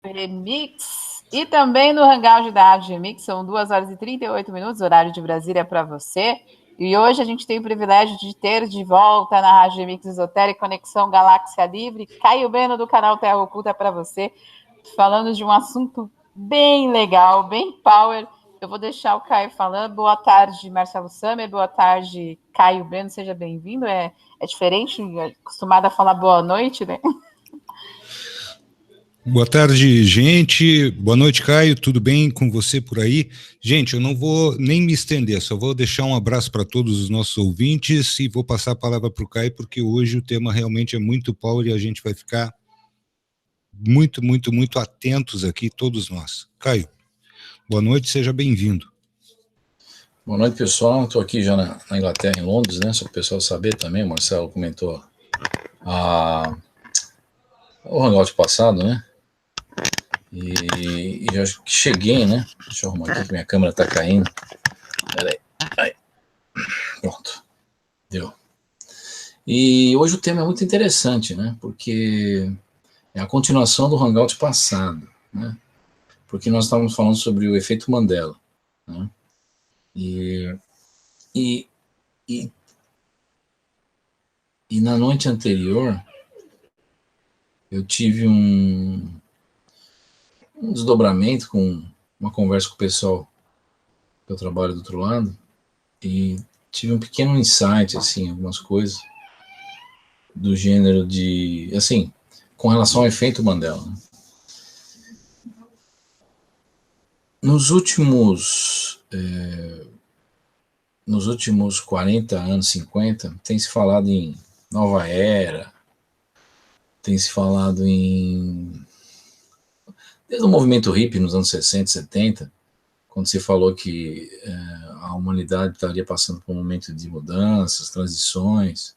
Remix e também no Hangout da Rádio Remix, são 2 horas e 38 minutos, horário de Brasília para você. E hoje a gente tem o privilégio de ter de volta na Rádio Remix Esotérica Conexão Galáxia Livre, Caio Bueno do canal Terra Oculta para você, falando de um assunto bem legal, bem power. Eu vou deixar o Caio falando. Boa tarde, Marcelo Samer, boa tarde, Caio Bueno, seja bem-vindo. É diferente, acostumada a falar boa noite, né? Boa tarde, gente. Boa noite, Caio. Tudo bem com você por aí? Gente, eu não vou nem me estender, só vou deixar um abraço para todos os nossos ouvintes e vou passar a palavra para o Caio, porque hoje o tema realmente é muito power e a gente vai ficar muito atentos aqui, todos nós. Caio, boa noite, seja bem-vindo. Boa noite, pessoal. Estou aqui já na Inglaterra, em Londres, né? Só para o pessoal saber também, o Marcelo comentou o hangout passado, né? E já cheguei, né? Deixa eu arrumar aqui que minha câmera tá caindo. Peraí. Aí. Pronto. Deu. E hoje o tema é muito interessante, né? Porque é a continuação do hangout passado, né? Porque nós estávamos falando sobre o efeito Mandela, né? E na noite anterior eu tive um desdobramento com uma conversa com o pessoal que eu trabalho do outro lado e tive um pequeno insight, assim, algumas coisas do gênero de, assim, com relação ao efeito Mandela. Nos últimos 40 anos, 50, tem se falado em nova era, tem se falado desde o movimento hippie nos anos 60, 70, quando se falou que a humanidade estaria passando por um momento de mudanças, transições,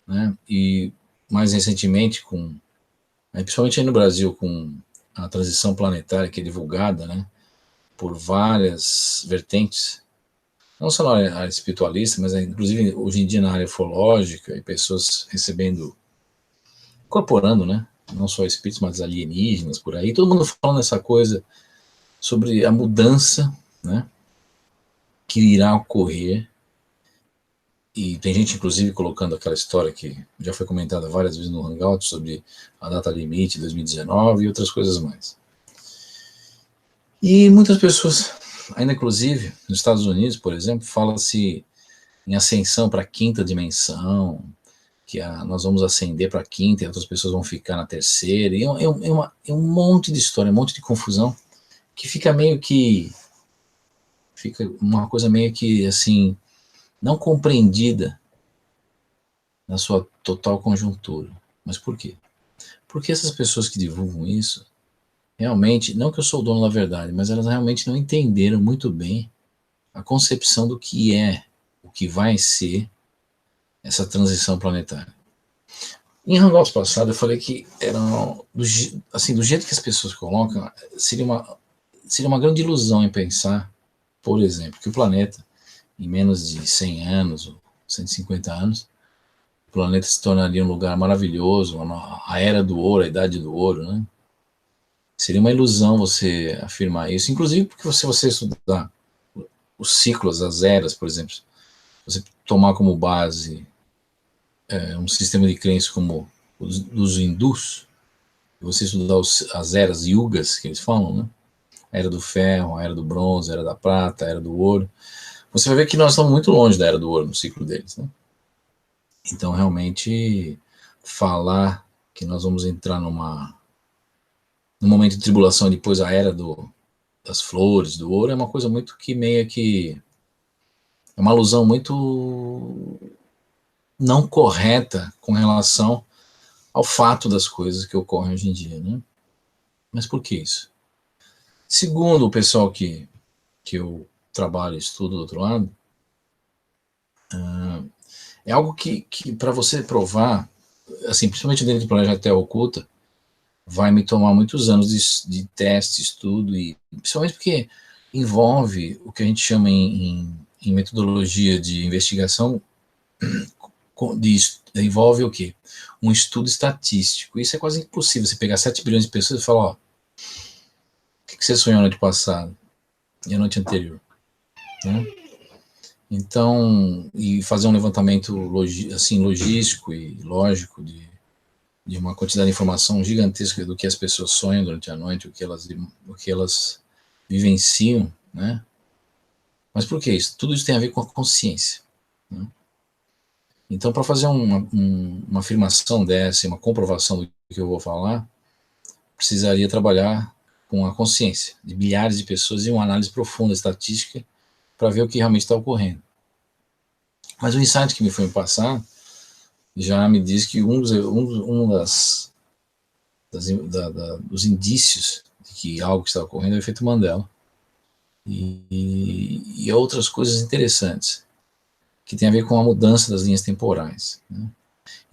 né? E mais recentemente, principalmente aí no Brasil, com a transição planetária que é divulgada, né, por várias vertentes, não só na área espiritualista, mas inclusive hoje em dia na área ufológica, e pessoas incorporando, né, não só espíritos, mas alienígenas por aí, todo mundo falando essa coisa sobre a mudança, né, que irá ocorrer. E tem gente, inclusive, colocando aquela história que já foi comentada várias vezes no Hangout sobre a data limite 2019 e outras coisas mais. E muitas pessoas, ainda inclusive nos Estados Unidos, por exemplo, fala-se em ascensão para a quinta dimensão, que nós vamos ascender para a quinta e outras pessoas vão ficar na terceira. E é um monte de história, um monte de confusão, que fica uma coisa meio que assim, não compreendida na sua total conjuntura. Mas por quê? Porque essas pessoas que divulgam isso, realmente, não que eu sou o dono da verdade, mas elas realmente não entenderam muito bem a concepção do que é, o que vai ser essa transição planetária. Em Hangouts passado eu falei que do jeito que as pessoas colocam, seria uma grande ilusão em pensar, por exemplo, que o planeta, em menos de 100 anos, ou 150 anos, o planeta se tornaria um lugar maravilhoso, a era do ouro, a idade do ouro, né? Seria uma ilusão você afirmar isso, inclusive porque se você estudar os ciclos, as eras, por exemplo, você tomar como base um sistema de crença como os dos hindus, você estudar as eras yugas, que eles falam, né? A era do ferro, a era do bronze, a era da prata, a era do ouro, você vai ver que nós estamos muito longe da era do ouro no ciclo deles, né? Então, realmente, falar que nós vamos entrar num momento de tribulação e depois a era das flores, do ouro, é uma coisa muito que meio que é uma alusão muito não correta com relação ao fato das coisas que ocorrem hoje em dia, né? Mas por que isso? Segundo o pessoal que eu trabalho e estudo do outro lado, é algo que para você provar, assim, principalmente dentro do Projeto Terra Oculta, vai me tomar muitos anos de teste, estudo, e principalmente porque envolve o que a gente chama em metodologia de investigação, envolve o quê? Um estudo estatístico. Isso é quase impossível, você pegar 7 bilhões de pessoas e falar, ó, que você sonhou a noite passada e a noite anterior, né? Então, e fazer um levantamento assim, logístico e lógico de uma quantidade de informação gigantesca do que as pessoas sonham durante a noite, o que elas vivenciam, né? Mas por que isso? Tudo isso tem a ver com a consciência, né? Então, para fazer uma afirmação dessa, uma comprovação do que eu vou falar, precisaria trabalhar com a consciência de milhares de pessoas e uma análise profunda estatística para ver o que realmente está ocorrendo. Mas o insight que me foi passar já me diz que dos indícios de que algo está ocorrendo é o efeito Mandela e outras coisas interessantes que tem a ver com a mudança das linhas temporais, né?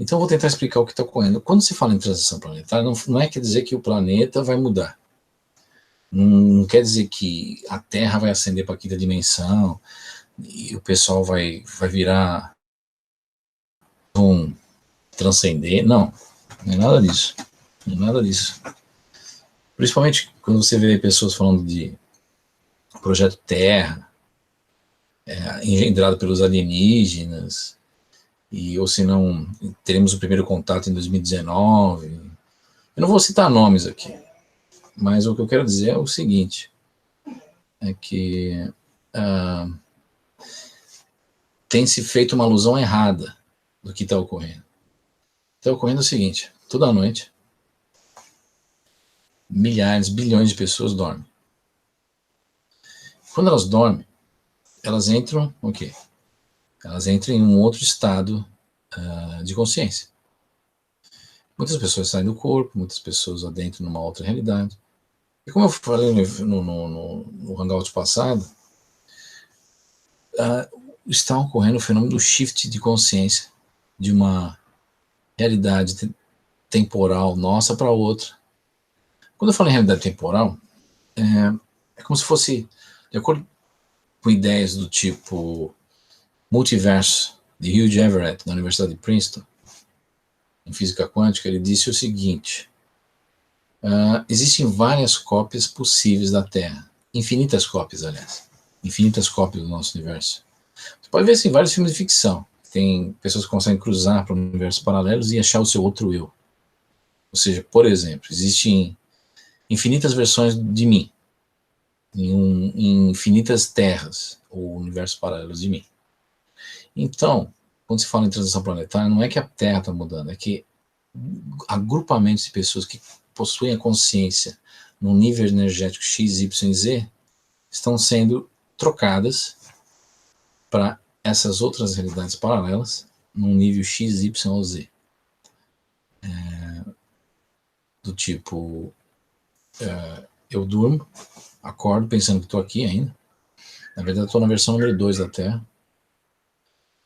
Então eu vou tentar explicar o que está ocorrendo. Quando se fala em transição planetária, não é quer dizer que o planeta vai mudar. Não quer dizer que a Terra vai ascender para a quinta dimensão e o pessoal vai virar um transcender. Não é nada disso. Não é nada disso. Principalmente quando você vê pessoas falando de projeto Terra, engendrado pelos alienígenas, ou se não, teremos o primeiro contato em 2019. Eu não vou citar nomes aqui, mas o que eu quero dizer é o seguinte, é que tem se feito uma alusão errada do que está ocorrendo. Está ocorrendo o seguinte, toda noite, milhares, bilhões de pessoas dormem. Quando elas dormem, elas entram o quê? Elas entram em um outro estado de consciência. Muitas pessoas saem do corpo, muitas pessoas adentram numa outra realidade. E como eu falei no Hangout passado, está ocorrendo o fenômeno do shift de consciência de uma realidade temporal nossa para outra. Quando eu falo em realidade temporal, é como se fosse, de acordo com ideias do tipo multiverso, de Hugh Everett, da Universidade de Princeton, em física quântica, ele disse o seguinte: existem várias cópias possíveis da Terra, infinitas cópias, aliás, infinitas cópias do nosso universo. Você pode ver assim, vários filmes de ficção, tem pessoas que conseguem cruzar para universos paralelos e achar o seu outro eu. Ou seja, por exemplo, existem infinitas versões de mim, em infinitas terras ou universos paralelos de mim. Então, quando se fala em transição planetária, não é que a Terra está mudando, é que agrupamentos de pessoas que possuem a consciência num nível energético X, Y, Z estão sendo trocadas para essas outras realidades paralelas num nível X, Y ou Z. Do tipo, eu durmo, acordo pensando que estou aqui ainda. Na verdade, estou na versão número 2 da Terra.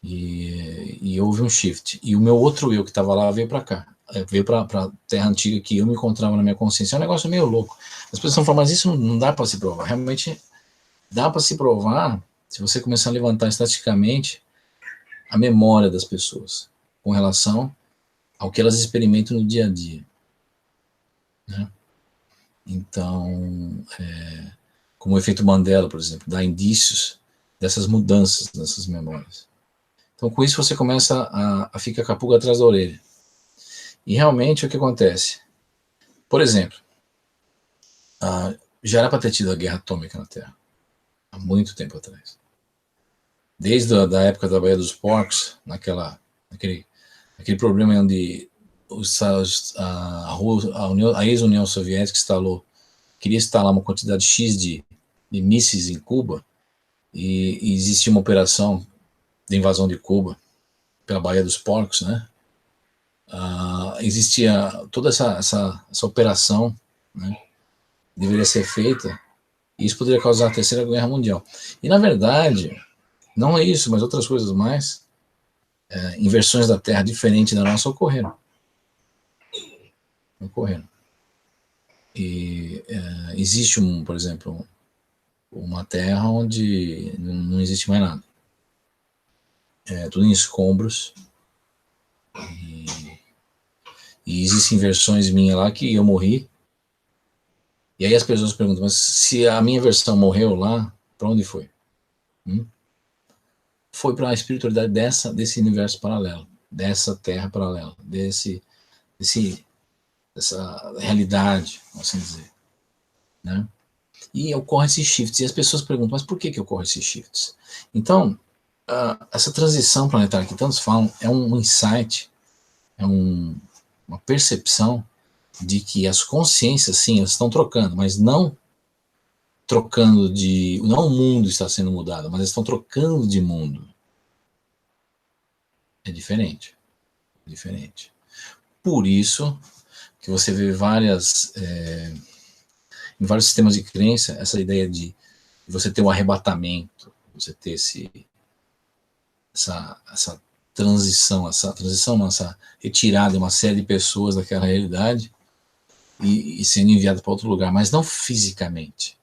E houve um shift. E o meu outro eu que estava lá veio para cá. Veio para a Terra antiga que eu me encontrava na minha consciência. É um negócio meio louco. As pessoas estão falando, mas isso não dá para se provar. Realmente dá para se provar se você começar a levantar estatisticamente a memória das pessoas com relação ao que elas experimentam no dia a dia, né? Então, como o efeito Mandela, por exemplo, dá indícios dessas mudanças nessas memórias. Então, com isso, você começa a ficar com a pulga atrás da orelha. E realmente, o que acontece? Por exemplo, já era para ter tido a guerra atômica na Terra, há muito tempo atrás. Desde a época da Baía dos Porcos, aquele problema onde a ex-União Soviética queria instalar uma quantidade X de mísseis em Cuba, e existia uma operação de invasão de Cuba pela Baía dos Porcos, né? Existia toda essa operação, né? Deveria ser feita, e isso poderia causar a Terceira Guerra Mundial. E, na verdade, não é isso, mas outras coisas mais, inversões da Terra diferentes da nossa ocorreram. E existe, por exemplo, uma Terra onde não existe mais nada. Tudo em escombros. E existem versões minhas lá que eu morri E aí as pessoas perguntam, mas se a minha versão morreu lá, para onde foi? Foi para a espiritualidade desse universo paralelo, dessa terra paralela, dessa realidade, assim dizer, né? E ocorre esses shifts, e as pessoas perguntam, mas por que ocorre esses shifts? Então, essa transição planetária que tantos falam é um insight, é uma percepção de que as consciências, sim, elas estão trocando, mas não trocando não o mundo está sendo mudado, mas eles estão trocando de mundo. É diferente. Diferente. Por isso que você vê em vários sistemas de crença, essa ideia de você ter um arrebatamento, você ter essa transição, essa retirada de uma série de pessoas daquela realidade e sendo enviado para outro lugar, mas não fisicamente.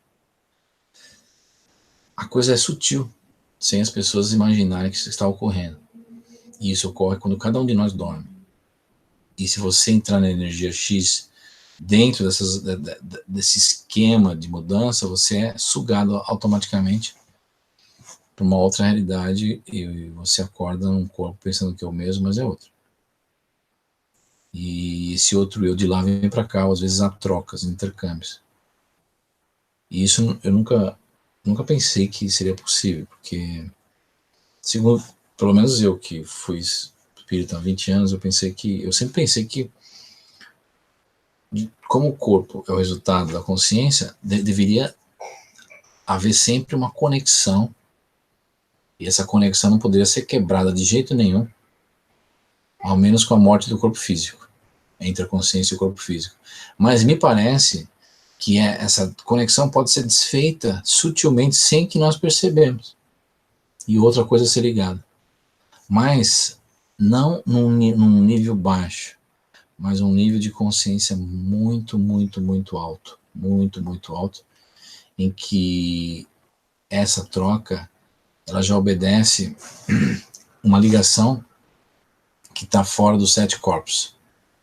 A coisa é sutil, sem as pessoas imaginarem que isso está ocorrendo. E isso ocorre quando cada um de nós dorme. E se você entrar na energia X dentro desse esquema de mudança, você é sugado automaticamente para uma outra realidade e você acorda num corpo pensando que é o mesmo, mas é outro. E esse outro eu de lá vem para cá, às vezes há trocas, intercâmbios. E isso eu nunca pensei que seria possível, porque, segundo, pelo menos eu que fui espírita há 20 anos, eu sempre pensei que, como o corpo é o resultado da consciência, deveria haver sempre uma conexão, e essa conexão não poderia ser quebrada de jeito nenhum, ao menos com a morte do corpo físico, entre a consciência e o corpo físico. Mas me parece que essa conexão pode ser desfeita sutilmente, sem que nós percebemos, e outra coisa ser ligada. Mas não num nível baixo, mas um nível de consciência muito, muito, muito alto, muito, muito alto, em que essa troca, ela já obedece uma ligação que está fora dos 7 corpos,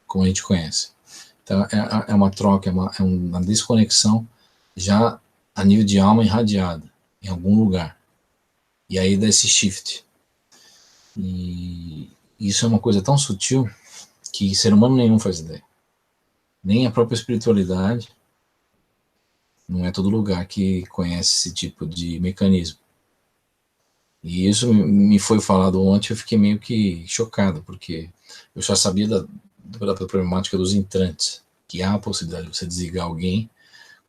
como a gente conhece. Então é uma troca, é uma desconexão já a nível de alma irradiada, em algum lugar. E aí dá esse shift. E isso é uma coisa tão sutil que ser humano nenhum faz ideia. Nem a própria espiritualidade, não é todo lugar que conhece esse tipo de mecanismo. E isso me foi falado ontem, eu fiquei meio que chocado, porque eu já sabia da problemática dos entrantes, que há a possibilidade de você desligar alguém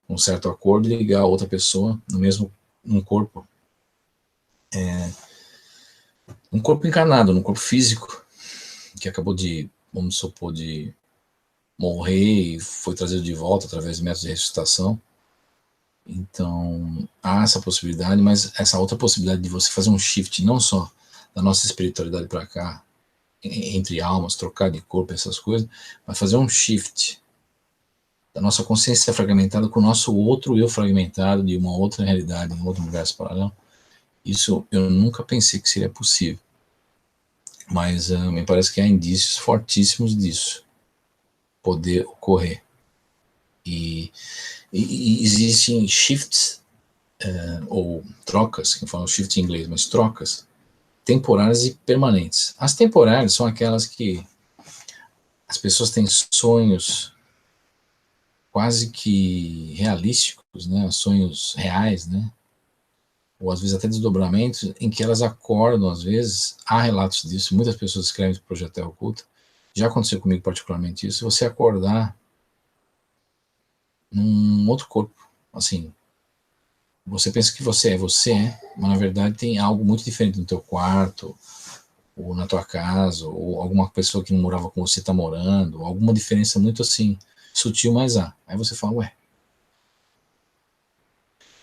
com um certo acordo e ligar outra pessoa num corpo. Um corpo encarnado, num corpo físico, que acabou de, vamos supor, de morrer e foi trazido de volta através de métodos de ressuscitação. Então, há essa possibilidade, mas essa outra possibilidade de você fazer um shift, não só da nossa espiritualidade para cá, entre almas, trocar de corpo, essas coisas, mas fazer um shift da nossa consciência fragmentada com o nosso outro eu fragmentado de uma outra realidade, em outro universo paralelo. Isso eu nunca pensei que seria possível. Mas me parece que há indícios fortíssimos disso poder ocorrer. E existem shifts, ou trocas, que falam shift em inglês, mas trocas temporárias e permanentes. As temporárias são aquelas que as pessoas têm sonhos quase que realísticos, né? Sonhos reais, né? Ou às vezes até desdobramentos, em que elas acordam, às vezes, há relatos disso, muitas pessoas escrevem para o Projeto Terra Oculta, já aconteceu comigo particularmente isso, você acordar num outro corpo, assim, você pensa que você, mas na verdade tem algo muito diferente no teu quarto, ou na tua casa, ou alguma pessoa que não morava com você está morando, ou alguma diferença muito assim, sutil, mas há. Aí você fala, ué.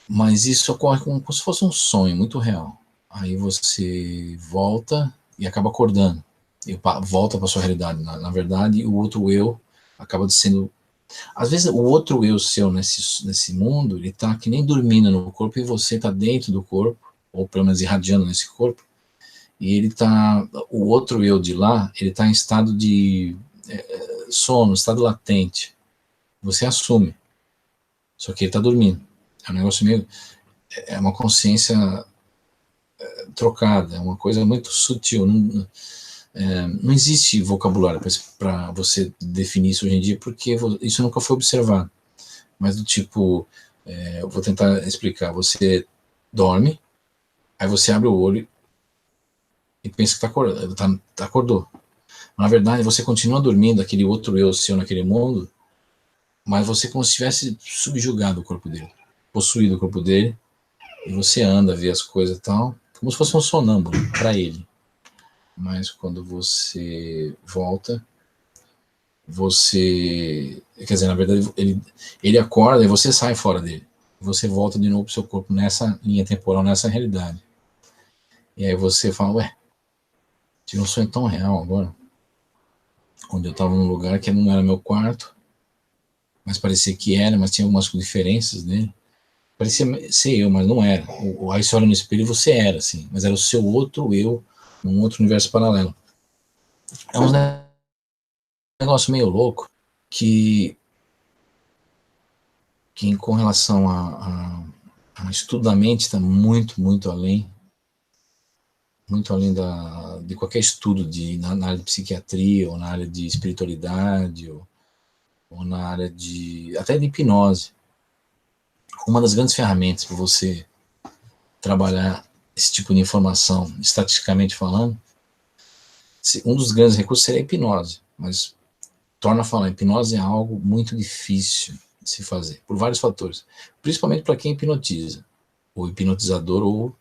Mas isso ocorre como se fosse um sonho muito real. Aí você volta e acaba acordando, e volta para sua realidade. Na verdade, o outro eu acaba sendo... Às vezes o outro eu seu nesse mundo, ele está que nem dormindo no corpo e você está dentro do corpo, ou pelo menos irradiando nesse corpo, e o outro eu de lá, ele está em estado de sono, estado latente. Você assume. Só que ele está dormindo. É um negócio meio... É uma consciência trocada, é uma coisa muito sutil. Não existe vocabulário para você definir isso hoje em dia, porque isso nunca foi observado. Mas do tipo, eu vou tentar explicar. Você dorme, aí você abre o olho e pensa que acordou. Na verdade, você continua dormindo, aquele outro eu seu naquele mundo, mas você como se tivesse subjugado o corpo dele, possuído o corpo dele, e você anda, vê as coisas e tal, como se fosse um sonâmbulo para ele. Mas quando você volta, quer dizer, na verdade, ele acorda e você sai fora dele. Você volta de novo pro seu corpo nessa linha temporal, nessa realidade. E aí você fala, ué, tive um sonho tão real agora, onde eu estava num lugar que não era meu quarto, mas parecia que era, mas tinha algumas diferenças nele. Parecia ser eu, mas não era. Aí você olha no espelho e você era, assim, mas era o seu outro eu, num outro universo paralelo. É um negócio meio louco que com relação a estudo da mente está muito além de qualquer estudo na área de psiquiatria, ou na área de espiritualidade, ou na área até de hipnose. Uma das grandes ferramentas para você trabalhar esse tipo de informação, estatisticamente falando, um dos grandes recursos seria a hipnose, mas torna a falar, hipnose é algo muito difícil de se fazer, por vários fatores, principalmente para quem hipnotiza, o hipnotizador ou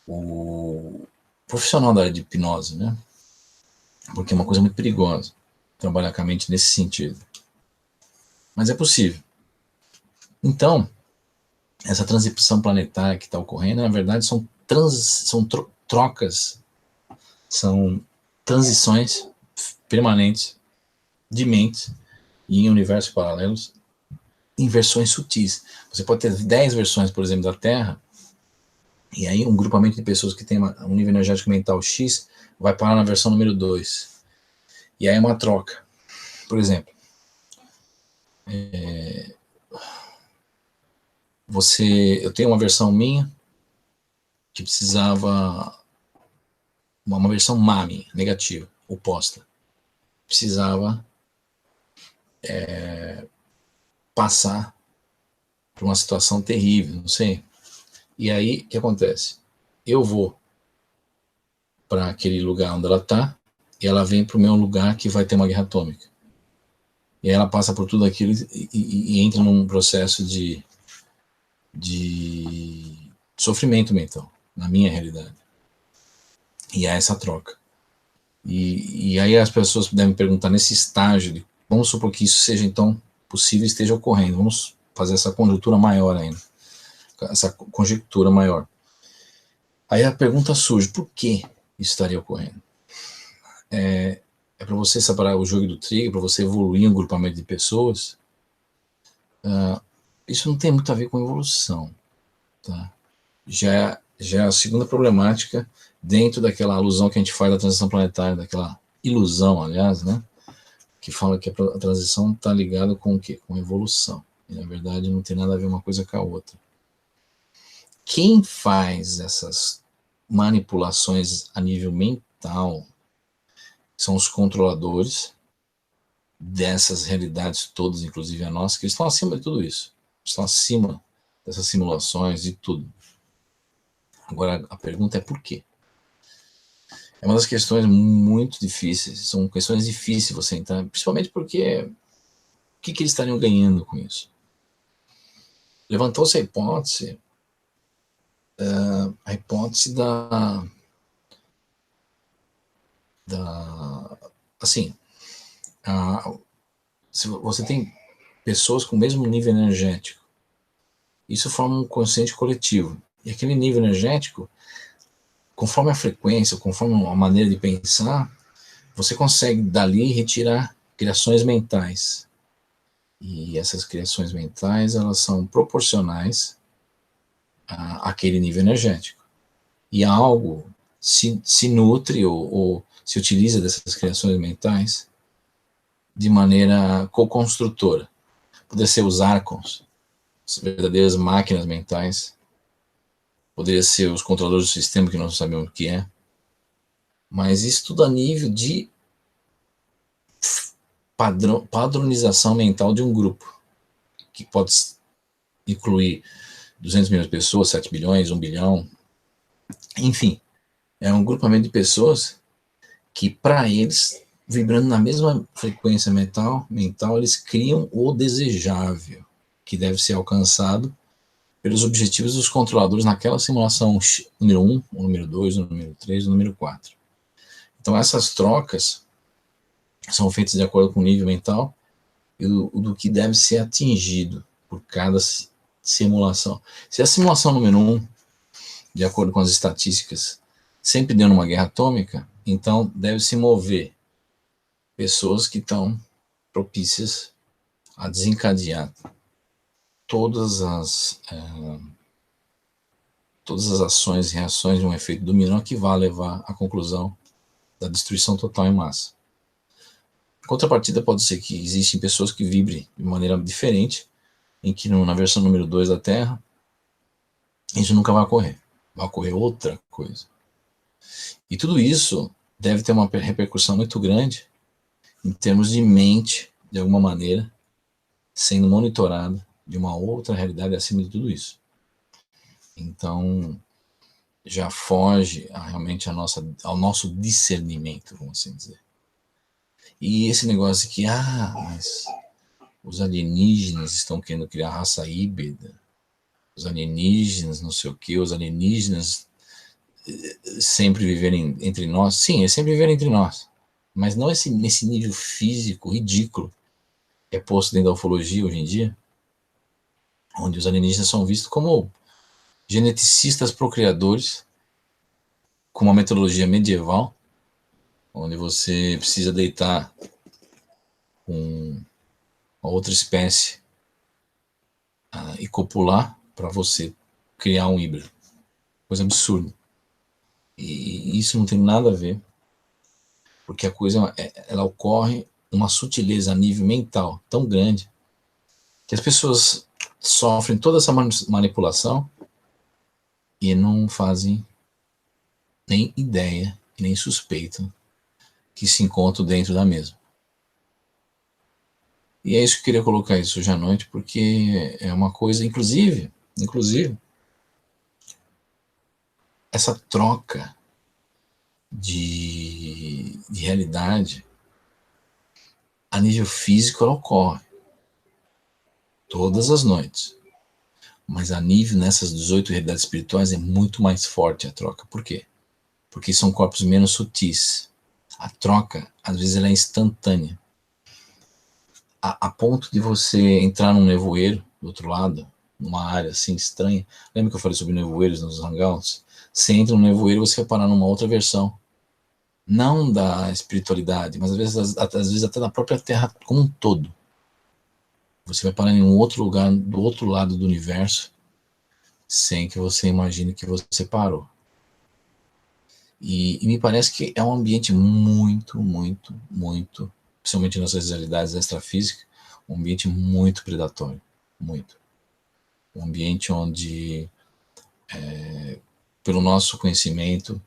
o profissional da área de hipnose, né? Porque é uma coisa muito perigosa trabalhar com a mente nesse sentido. Mas é possível. Então, essa transição planetária que está ocorrendo, na verdade, são trocas, são transições permanentes de mentes em universos paralelos em versões sutis. Você pode ter 10 versões, por exemplo, da Terra, e aí um grupamento de pessoas que tem um nível energético mental X vai parar na versão número 2. E aí é uma troca. Por exemplo, eu tenho uma versão minha que precisava, uma versão má minha, negativa, oposta. Precisava passar por uma situação terrível, não sei. E aí, o que acontece? Eu vou para aquele lugar onde ela está, e ela vem para o meu lugar que vai ter uma guerra atômica. E aí ela passa por tudo aquilo e entra num processo de sofrimento mental, na minha realidade. E há essa troca. E aí as pessoas devem perguntar nesse estágio, vamos supor que isso seja então possível e esteja ocorrendo, vamos fazer essa conjuntura maior ainda, essa conjectura maior. Aí a pergunta surge, por que isso estaria ocorrendo? É para você separar o jogo do trigo, para você evoluir em um grupamento de pessoas. Isso não tem muito a ver com evolução, tá? Já é a segunda problemática dentro daquela alusão que a gente faz da transição planetária, daquela ilusão, aliás, né? Que fala que a transição está ligada com o quê? Com evolução. E, na verdade, não tem nada a ver uma coisa com a outra. Quem faz essas manipulações a nível mental são os controladores dessas realidades todas, inclusive a nossa, que eles estão acima de tudo isso. Estão acima dessas simulações e tudo. Agora, a pergunta é por quê? É uma das questões muito difíceis, são questões difíceis você entrar, principalmente porque o que eles estariam ganhando com isso? Levantou-se a hipótese assim, se você tem pessoas com o mesmo nível energético, isso forma um consciente coletivo, e aquele nível energético, conforme a frequência, conforme a maneira de pensar, você consegue dali retirar criações mentais, e essas criações mentais, elas são proporcionais àquele nível energético, e algo se nutre ou se utiliza dessas criações mentais de maneira co-construtora. Poderia ser os arcons, as verdadeiras máquinas mentais. Poderia ser os controladores do sistema, que nós não sabemos o que é. Mas isso tudo a nível de padronização mental de um grupo, que pode incluir 200 milhões de pessoas, 7 bilhões, 1 bilhão, enfim. É um grupamento de pessoas que, para eles, vibrando na mesma frequência mental, eles criam o desejável, que deve ser alcançado pelos objetivos dos controladores naquela simulação número 1, o número 2, o número 3, o número 4. Então essas trocas são feitas de acordo com o nível mental e do que deve ser atingido por cada simulação. Se a simulação número 1, de acordo com as estatísticas, sempre deu numa guerra atômica, então deve se mover pessoas que estão propícias a desencadear todas as ações e reações de um efeito dominó que vai levar à conclusão da destruição total em massa. Em contrapartida, pode ser que existem pessoas que vibrem de maneira diferente, em que na versão número 2 da Terra, isso nunca vai ocorrer. Vai ocorrer outra coisa. E tudo isso deve ter uma repercussão muito grande em termos de mente, de alguma maneira, sendo monitorada de uma outra realidade acima de tudo isso. Então, já foge realmente ao nosso discernimento, vamos assim dizer. E esse negócio que, mas os alienígenas estão querendo criar raça híbrida, os alienígenas não sei o que, os alienígenas sempre viverem entre nós. Sim, eles sempre viverem entre nós, mas não nesse nível físico ridículo que é posto dentro da ufologia hoje em dia, onde os alienígenas são vistos como geneticistas procriadores, com uma metodologia medieval, onde você precisa deitar com uma outra espécie e copular para você criar um híbrido. Coisa absurda. E isso não tem nada a ver, porque a coisa ela ocorre uma sutileza a nível mental tão grande que as pessoas sofrem toda essa manipulação e não fazem nem ideia e nem suspeitam que se encontram dentro da mesma. E é isso que eu queria colocar isso hoje à noite, porque é uma coisa, inclusive, essa troca de realidade a nível físico ela ocorre todas as noites. Mas a nível nessas 18 realidades espirituais é muito mais forte a troca. Por quê? Porque são corpos menos sutis. A troca, às vezes, ela é instantânea. A ponto de você entrar num nevoeiro, do outro lado, numa área assim estranha. Lembra que eu falei sobre nevoeiros nos hangouts? Você entra no nevoeiro e você vai parar numa outra versão. Não da espiritualidade, mas às vezes até da própria Terra como um todo. Você vai parar em um outro lugar, do outro lado do universo, sem que você imagine que você parou. E me parece que é um ambiente muito, principalmente nessas realidades extrafísicas, um ambiente muito predatório. Muito. Um ambiente onde, pelo nosso conhecimento,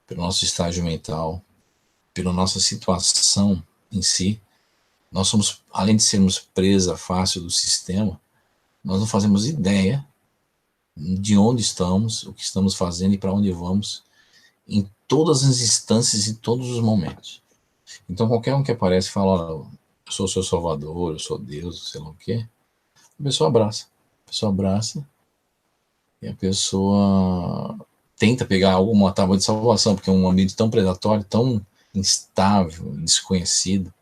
pelo nosso estágio mental, pela nossa situação em si, nós somos, além de sermos presa fácil do sistema, nós não fazemos ideia de onde estamos, o que estamos fazendo e para onde vamos, em todas as instâncias e todos os momentos. Então qualquer um que aparece e fala, eu sou o seu salvador, eu sou Deus, sei lá o quê, a pessoa abraça. E a pessoa tenta pegar alguma tábua de salvação, porque é um ambiente tão predatório, tão instável, desconhecido,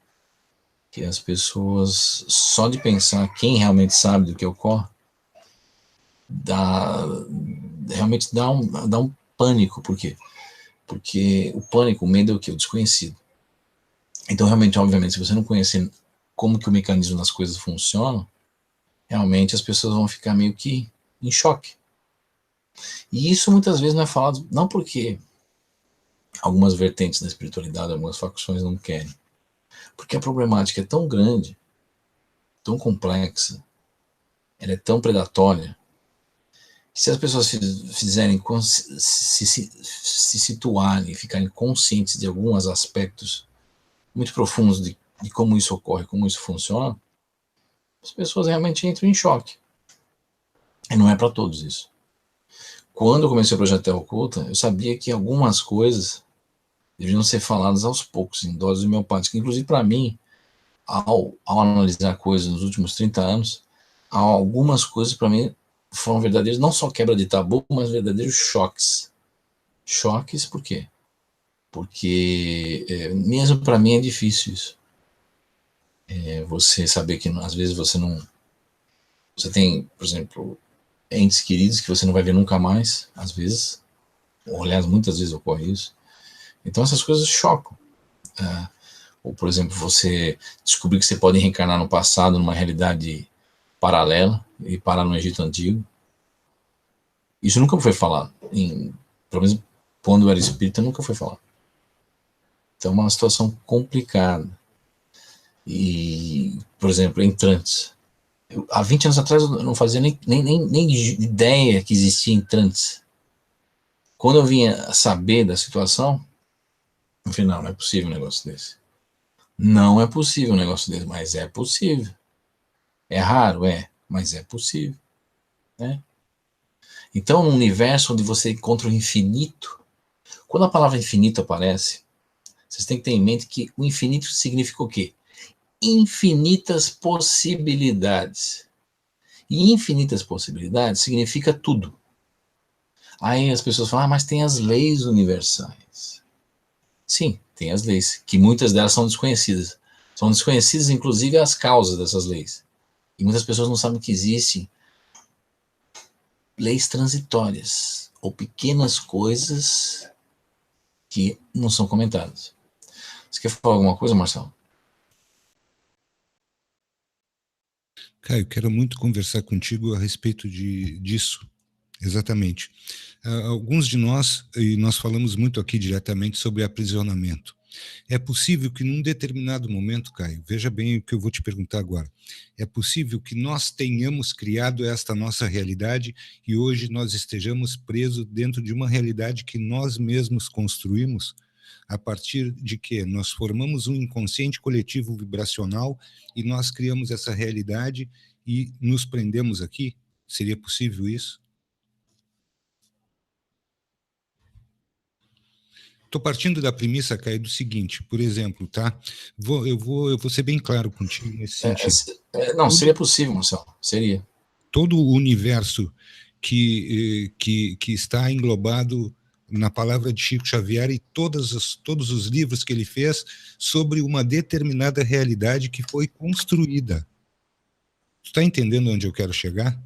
que as pessoas, só de pensar quem realmente sabe do que ocorre, realmente dá um pânico. Por quê? Porque o pânico, o medo é o quê? O desconhecido. Então, realmente, obviamente, se você não conhecer como que o mecanismo das coisas funciona, realmente as pessoas vão ficar meio que em choque. E isso muitas vezes não é falado, não porque algumas vertentes da espiritualidade, algumas facções não querem, porque a problemática é tão grande tão complexa, ela é tão predatória, que se as pessoas fizerem, se situarem, ficarem conscientes de alguns aspectos muito profundos de como isso ocorre, como isso funciona, as pessoas realmente entram em choque. E não é para todos isso. Quando eu comecei o projeto Terra Oculta, eu sabia que algumas coisas deveriam ser faladas aos poucos, em doses homeopáticas. Inclusive, para mim, ao analisar coisas nos últimos 30 anos, algumas coisas para mim foram verdadeiros, não só quebra de tabu, mas verdadeiros choques. Choques por quê? Porque mesmo para mim é difícil isso. Você saber que às vezes você não... Você tem, por exemplo, entes queridos que você não vai ver nunca mais, às vezes. Ou, aliás, muitas vezes ocorre isso. Então essas coisas chocam. Ou, por exemplo, você descobrir que você pode reencarnar no passado, numa realidade paralela, e parar no Egito Antigo. Isso nunca foi falado. Pelo menos quando eu era espírita, nunca foi falado. Então é uma situação complicada. E, por exemplo, entrantes. Há 20 anos atrás eu não fazia nem ideia que existia entrantes. Quando eu vinha saber da situação, no final, não é possível um negócio desse. Não é possível um negócio desse, mas é possível. É raro? Mas é possível. Né? Então, num universo onde você encontra o infinito, quando a palavra infinito aparece, vocês têm que ter em mente que o infinito significa o quê? Infinitas possibilidades. E infinitas possibilidades significa tudo. Aí as pessoas falam, mas tem as leis universais. Sim, tem as leis, que muitas delas são desconhecidas. São desconhecidas, inclusive, as causas dessas leis. E muitas pessoas não sabem que existem leis transitórias, ou pequenas coisas que não são comentadas. Você quer falar alguma coisa, Marcelo? Caio, quero muito conversar contigo a respeito disso, exatamente. Alguns de nós, e nós falamos muito aqui diretamente sobre aprisionamento. É possível que num determinado momento, Caio, veja bem o que eu vou te perguntar agora, é possível que nós tenhamos criado esta nossa realidade e hoje nós estejamos presos dentro de uma realidade que nós mesmos construímos, a partir de que nós formamos um inconsciente coletivo vibracional e nós criamos essa realidade e nos prendemos aqui? Seria possível isso? Estou partindo da premissa, Caio, do seguinte, por exemplo, tá? Eu vou ser bem claro contigo nesse sentido. Não, seria possível, Marcelo, seria. Todo o universo que está englobado na palavra de Chico Xavier e todos os livros que ele fez sobre uma determinada realidade que foi construída. Tu está entendendo onde eu quero chegar?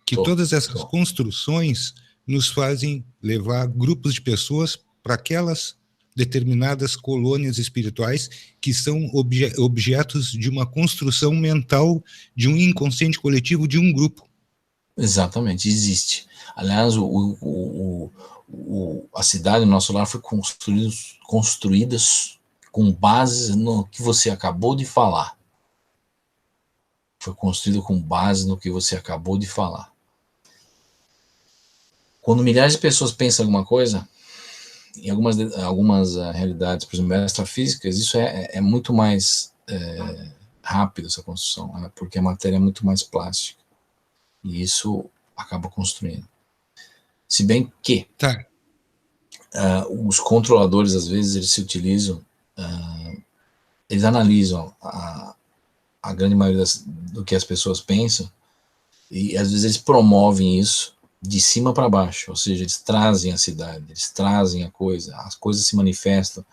Que todas essas construções nos fazem levar grupos de pessoas para aquelas determinadas colônias espirituais que são objetos de uma construção mental de um inconsciente coletivo de um grupo. Exatamente, existe. Aliás, a cidade, o nosso lar, foi construída com base no que você acabou de falar. Foi construída com base no que você acabou de falar. Quando milhares de pessoas pensam alguma coisa, em algumas realidades, por exemplo, extrafísicas, isso é muito mais rápido, essa construção, né? Porque a matéria é muito mais plástica. E isso acaba construindo. Se bem que os controladores, às vezes, eles se utilizam, eles analisam a grande maioria do que as pessoas pensam, e às vezes eles promovem isso de cima para baixo, ou seja, eles trazem a cidade, eles trazem a coisa, as coisas se manifestam,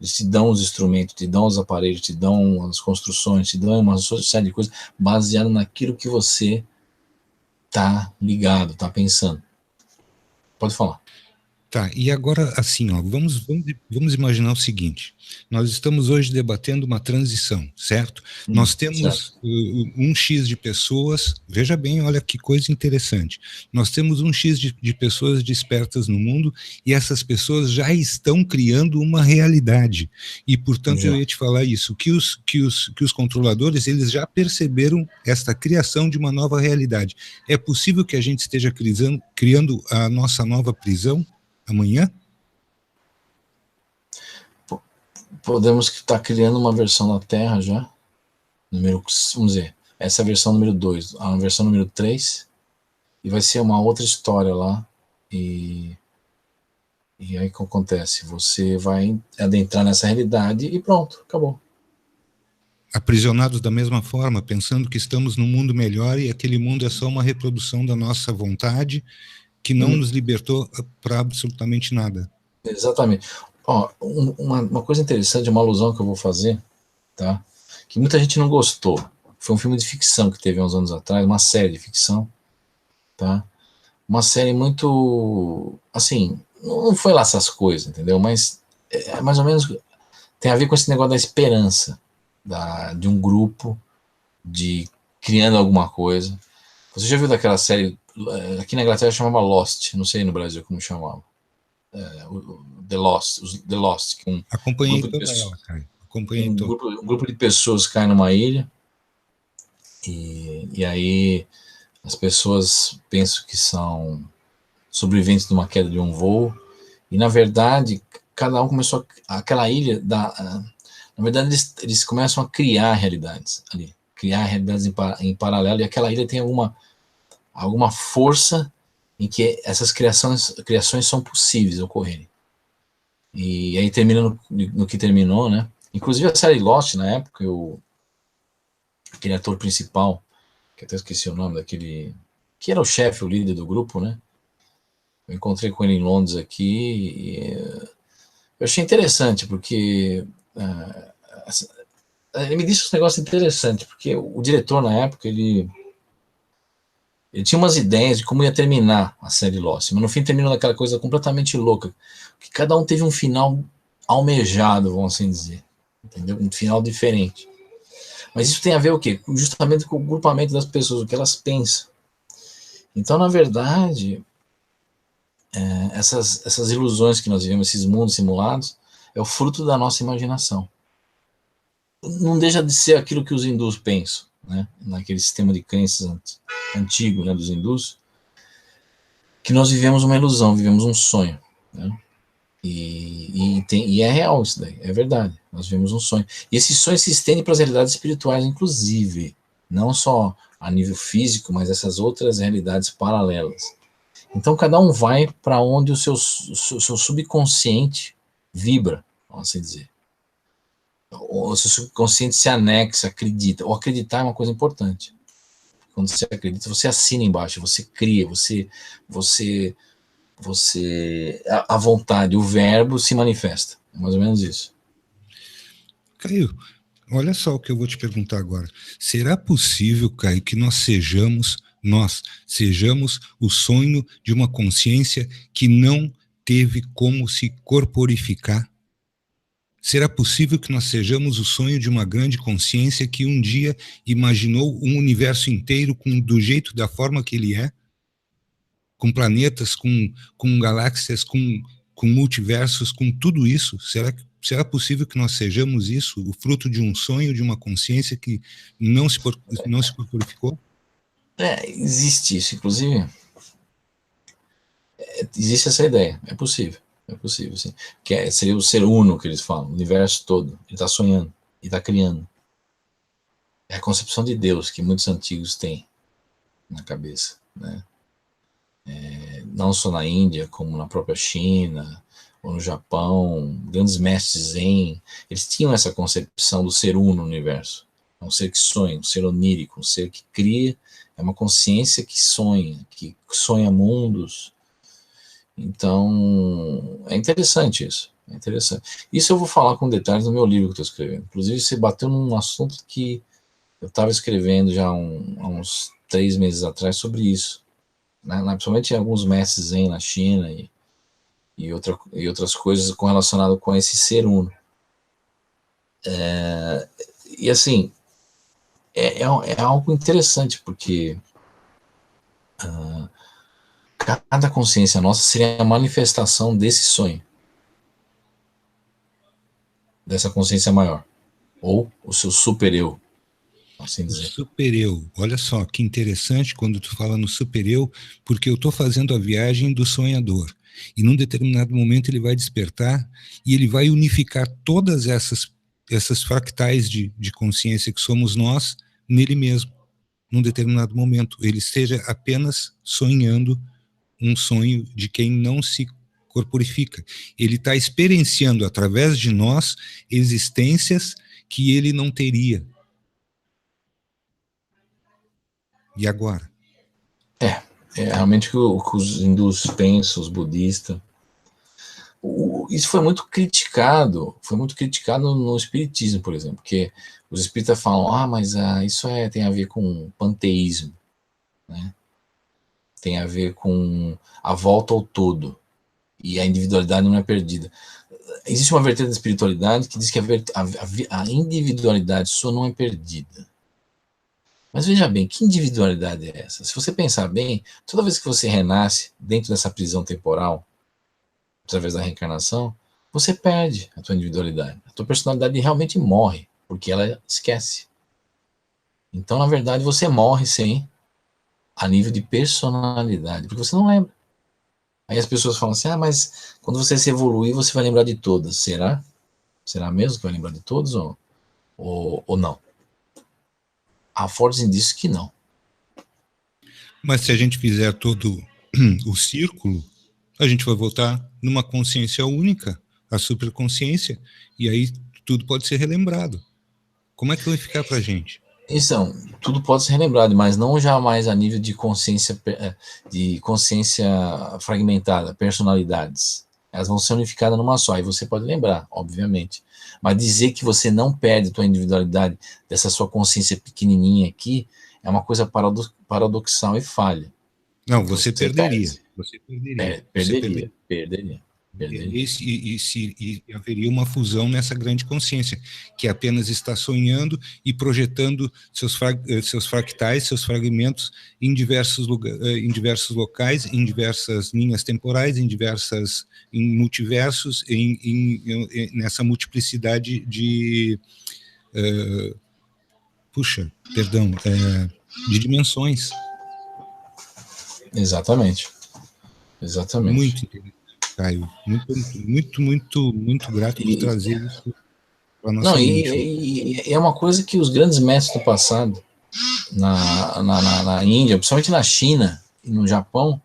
eles te dão os instrumentos, te dão os aparelhos, te dão as construções, te dão uma série de coisas baseado naquilo que você está ligado, está pensando. Pode falar. Tá, e agora assim, ó, vamos imaginar o seguinte: nós estamos hoje debatendo uma transição, certo? Nós temos Certo. um X de pessoas, veja bem, olha que coisa interessante. Nós temos um X de pessoas despertas no mundo e essas pessoas já estão criando uma realidade. E, portanto, eu Já. ia te falar isso, que os controladores, eles já perceberam esta criação de uma nova realidade. É possível que a gente esteja criando a nossa nova prisão amanhã? Podemos estar criando uma versão da Terra já, vamos dizer, essa é a versão número 2, a versão número 3, e vai ser uma outra história lá, e aí o que acontece? Você vai adentrar nessa realidade e pronto, acabou. Aprisionados da mesma forma, pensando que estamos num mundo melhor e aquele mundo é só uma reprodução da nossa vontade que não nos libertou para absolutamente nada. Exatamente. Ó, uma coisa interessante, uma alusão que eu vou fazer, tá? Que muita gente não gostou. Foi um filme de ficção que teve há uns anos atrás, uma série de ficção, tá? Uma série muito, assim, não foi lá essas coisas, entendeu? Mas é mais ou menos tem a ver com esse negócio da esperança, de um grupo de criando alguma coisa. Você já viu daquela série, aqui na Inglaterra chamava Lost, não sei no Brasil como chamava. The Lost, que um Acompanhei grupo de toda ela, pessoas, cara. Acompanhei toda. um grupo de pessoas cai numa ilha e aí as pessoas pensam que são sobreviventes de uma queda de um voo e na verdade cada um começou aquela ilha na verdade eles começam a criar realidades ali, criar realidades em paralelo e aquela ilha tem alguma força em que essas criações são possíveis ocorrerem. E aí termina no que terminou, né? Inclusive a série Lost, na época, aquele ator principal, que até esqueci o nome daquele, que era o chefe, o líder do grupo, né? Eu encontrei com ele em Londres aqui e eu achei interessante, porque ele me disse um negócio interessante, porque o diretor, na época, ele tinha umas ideias de como ia terminar a série Lost, mas no fim terminou daquela coisa completamente louca, que cada um teve um final almejado, vamos assim dizer, entendeu? Um final diferente. Mas isso tem a ver o quê? Justamente com o grupamento das pessoas, o que elas pensam. Então, na verdade, essas ilusões que nós vivemos, esses mundos simulados, é o fruto da nossa imaginação. Não deixa de ser aquilo que os hindus pensam, né? Naquele sistema de crenças antigo, né, dos hindus, que nós vivemos uma ilusão, vivemos um sonho, né? E é real isso daí, é verdade. Nós vivemos um sonho. E esse sonho se estende para as realidades espirituais, inclusive, não só a nível físico, mas essas outras realidades paralelas. Então, cada um vai para onde o seu subconsciente vibra, vamos assim dizer. O seu subconsciente se anexa, acredita. Ou acreditar é uma coisa importante. Quando você acredita, você assina embaixo, você cria, a vontade, o verbo se manifesta. É mais ou menos isso. Caio, olha só o que eu vou te perguntar agora. Será possível, Caio, que nós sejamos o sonho de uma consciência que não teve como se corporificar? Será possível que nós sejamos o sonho de uma grande consciência que um dia imaginou um universo inteiro do jeito, da forma que ele é? Com planetas, com galáxias, com multiversos, com tudo isso? Será possível que nós sejamos isso, o fruto de um sonho, de uma consciência que não se corporificou? Existe isso, inclusive, existe essa ideia, é possível, sim. Seria o ser uno que eles falam, o universo todo, ele está sonhando, ele está criando. É a concepção de Deus que muitos antigos têm na cabeça, né? Não só na Índia, como na própria China, ou no Japão, grandes mestres zen, eles tinham essa concepção do ser uno no universo. É um ser que sonha, um ser onírico, um ser que cria, é uma consciência que sonha mundos. Então, é interessante isso. É interessante. Isso eu vou falar com detalhes no meu livro que estou escrevendo. Inclusive, você bateu num assunto que eu estava escrevendo já há uns 3 meses atrás sobre isso. Principalmente alguns mestres zen na China e e outras coisas correlacionadas com esse ser uno. E assim, é algo interessante, porque cada consciência nossa seria a manifestação desse sonho, dessa consciência maior, ou o seu super-eu, assim dizer. Super-eu, olha só que interessante quando tu fala no super-eu, porque eu estou fazendo a viagem do sonhador, e num determinado momento ele vai despertar, e ele vai unificar todas essas fractais de consciência que somos nós, nele mesmo, num determinado momento. Ele esteja apenas sonhando um sonho de quem não se corporifica. Ele está experienciando através de nós existências que ele não teria. E agora? É realmente o que os hindus pensam, os budistas. Isso foi muito criticado no espiritismo, por exemplo, porque os espíritas falam, mas isso tem a ver com panteísmo, né? Tem a ver com a volta ao todo, e a individualidade não é perdida. Existe uma vertente da espiritualidade que diz que a individualidade sua não é perdida. Mas veja bem, que individualidade é essa? Se você pensar bem, toda vez que você renasce dentro dessa prisão temporal, através da reencarnação, você perde a tua individualidade. A tua personalidade realmente morre, porque ela esquece. Então, na verdade, você morre sem a nível de personalidade, porque você não lembra. Aí as pessoas falam assim, mas quando você se evoluir, você vai lembrar de todas. Será? Será mesmo que vai lembrar de todos ou não? Há fortes indícios que não. Mas se a gente fizer todo o círculo, a gente vai voltar numa consciência única, a superconsciência, e aí tudo pode ser relembrado. Como é que vai ficar para a gente? Então, tudo pode ser relembrado, mas não jamais a nível de consciência fragmentada, personalidades. Elas vão ser unificadas numa só, e você pode lembrar, obviamente. Mas dizer que você não perde a tua individualidade dessa sua consciência pequenininha aqui é uma coisa paradoxal e falha. Não, você perderia. Você perderia. E haveria uma fusão nessa grande consciência, que apenas está sonhando e projetando seus fractais, seus fragmentos em diversos locais, em diversas linhas temporais, em multiversos, nessa multiplicidade de de dimensões. Exatamente. Muito interessante, Caio. Muito grato por trazer isso para a nossa mente. E é uma coisa que os grandes mestres do passado, na Índia, principalmente na China e no Japão,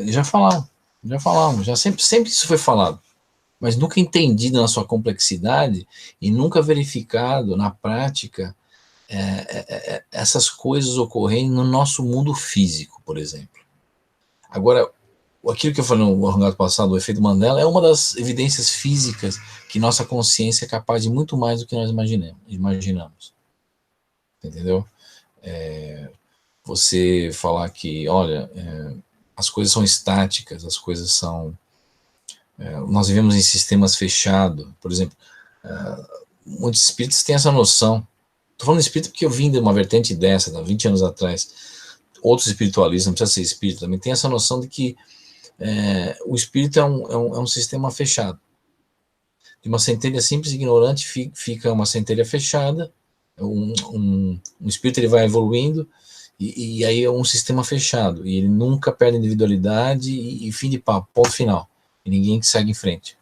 já falavam, sempre isso foi falado, mas nunca entendido na sua complexidade e nunca verificado na prática essas coisas ocorrendo no nosso mundo físico, por exemplo. Agora, aquilo que eu falei no Hangout passado, o efeito Mandela, é uma das evidências físicas que nossa consciência é capaz de muito mais do que nós imaginamos. Entendeu? Você falar que, olha, as coisas são estáticas, as coisas são... nós vivemos em sistemas fechados, por exemplo, muitos espíritos têm essa noção. Estou falando de espírito porque eu vim de uma vertente dessa, 20 anos atrás. Outros espiritualistas, não precisa ser espírito, também tem essa noção de que o espírito é um sistema fechado. De uma centelha simples e ignorante fica uma centelha fechada, um espírito ele vai evoluindo, e aí é um sistema fechado, e ele nunca perde individualidade, e fim de papo, ponto final. E ninguém segue em frente.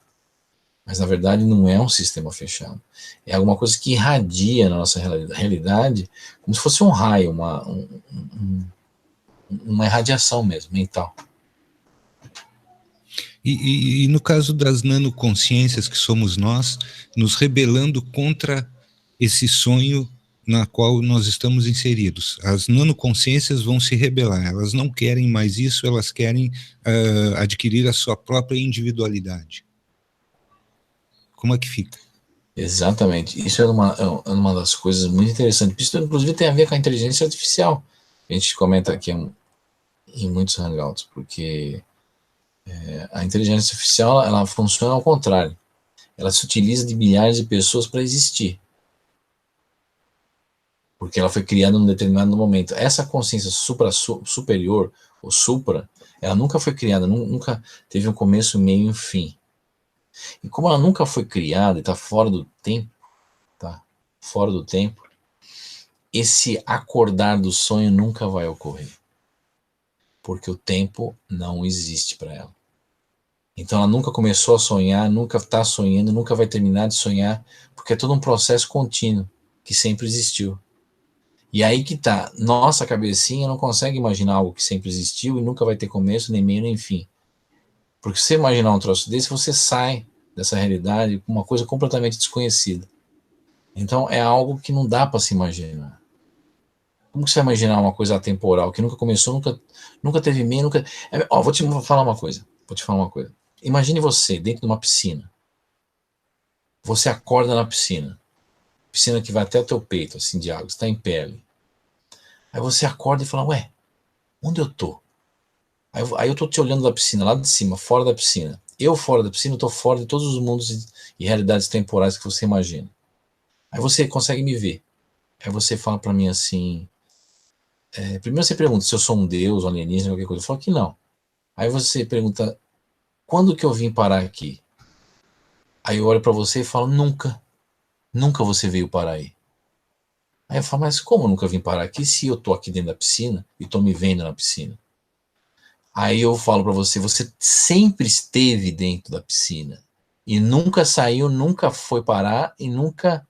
Mas na verdade não é um sistema fechado. É alguma coisa que irradia na nossa realidade, como se fosse um raio, uma irradiação mesmo, mental. E no caso das nanoconsciências que somos nós, nos rebelando contra esse sonho na qual nós estamos inseridos. As nanoconsciências vão se rebelar, elas não querem mais isso, elas querem adquirir a sua própria individualidade. Como é que fica? Exatamente. Isso é uma das coisas muito interessantes. Isso, inclusive, tem a ver com a inteligência artificial. A gente comenta aqui em muitos hangouts, porque A inteligência artificial, ela funciona ao contrário. Ela se utiliza de milhares de pessoas para existir. Porque ela foi criada num determinado momento. Essa consciência superior, ou supra, ela nunca foi criada, nunca teve um começo, meio e um fim. E como ela nunca foi criada e está fora do tempo, esse acordar do sonho nunca vai ocorrer. Porque o tempo não existe para ela. Então ela nunca começou a sonhar, nunca está sonhando, nunca vai terminar de sonhar, porque é todo um processo contínuo, que sempre existiu. E aí que tá, nossa cabecinha não consegue imaginar algo que sempre existiu e nunca vai ter começo, nem meio, nem fim. Porque se você imaginar um troço desse, você sai dessa realidade com uma coisa completamente desconhecida. Então é algo que não dá para se imaginar. Como que você vai imaginar uma coisa atemporal, que nunca começou, nunca teve meio, nunca... vou te falar uma coisa. Imagine você dentro de uma piscina. Você acorda na piscina. Piscina que vai até o teu peito, assim, de água. Você está em pé ali. Aí você acorda e fala, ué, onde eu tô? Aí eu tô te olhando da piscina, lá de cima, fora da piscina. Eu fora da piscina, eu tô fora de todos os mundos e realidades temporais que você imagina. Aí você consegue me ver. Aí você fala pra mim assim... primeiro você pergunta se eu sou um deus, um alienígena, qualquer coisa. Eu falo que não. Aí você pergunta, quando que eu vim parar aqui? Aí eu olho pra você e falo, nunca. Nunca você veio parar aí. Aí eu falo, mas como eu nunca vim parar aqui se eu tô aqui dentro da piscina e tô me vendo na piscina? Aí eu falo pra você, você sempre esteve dentro da piscina e nunca saiu, nunca foi parar e nunca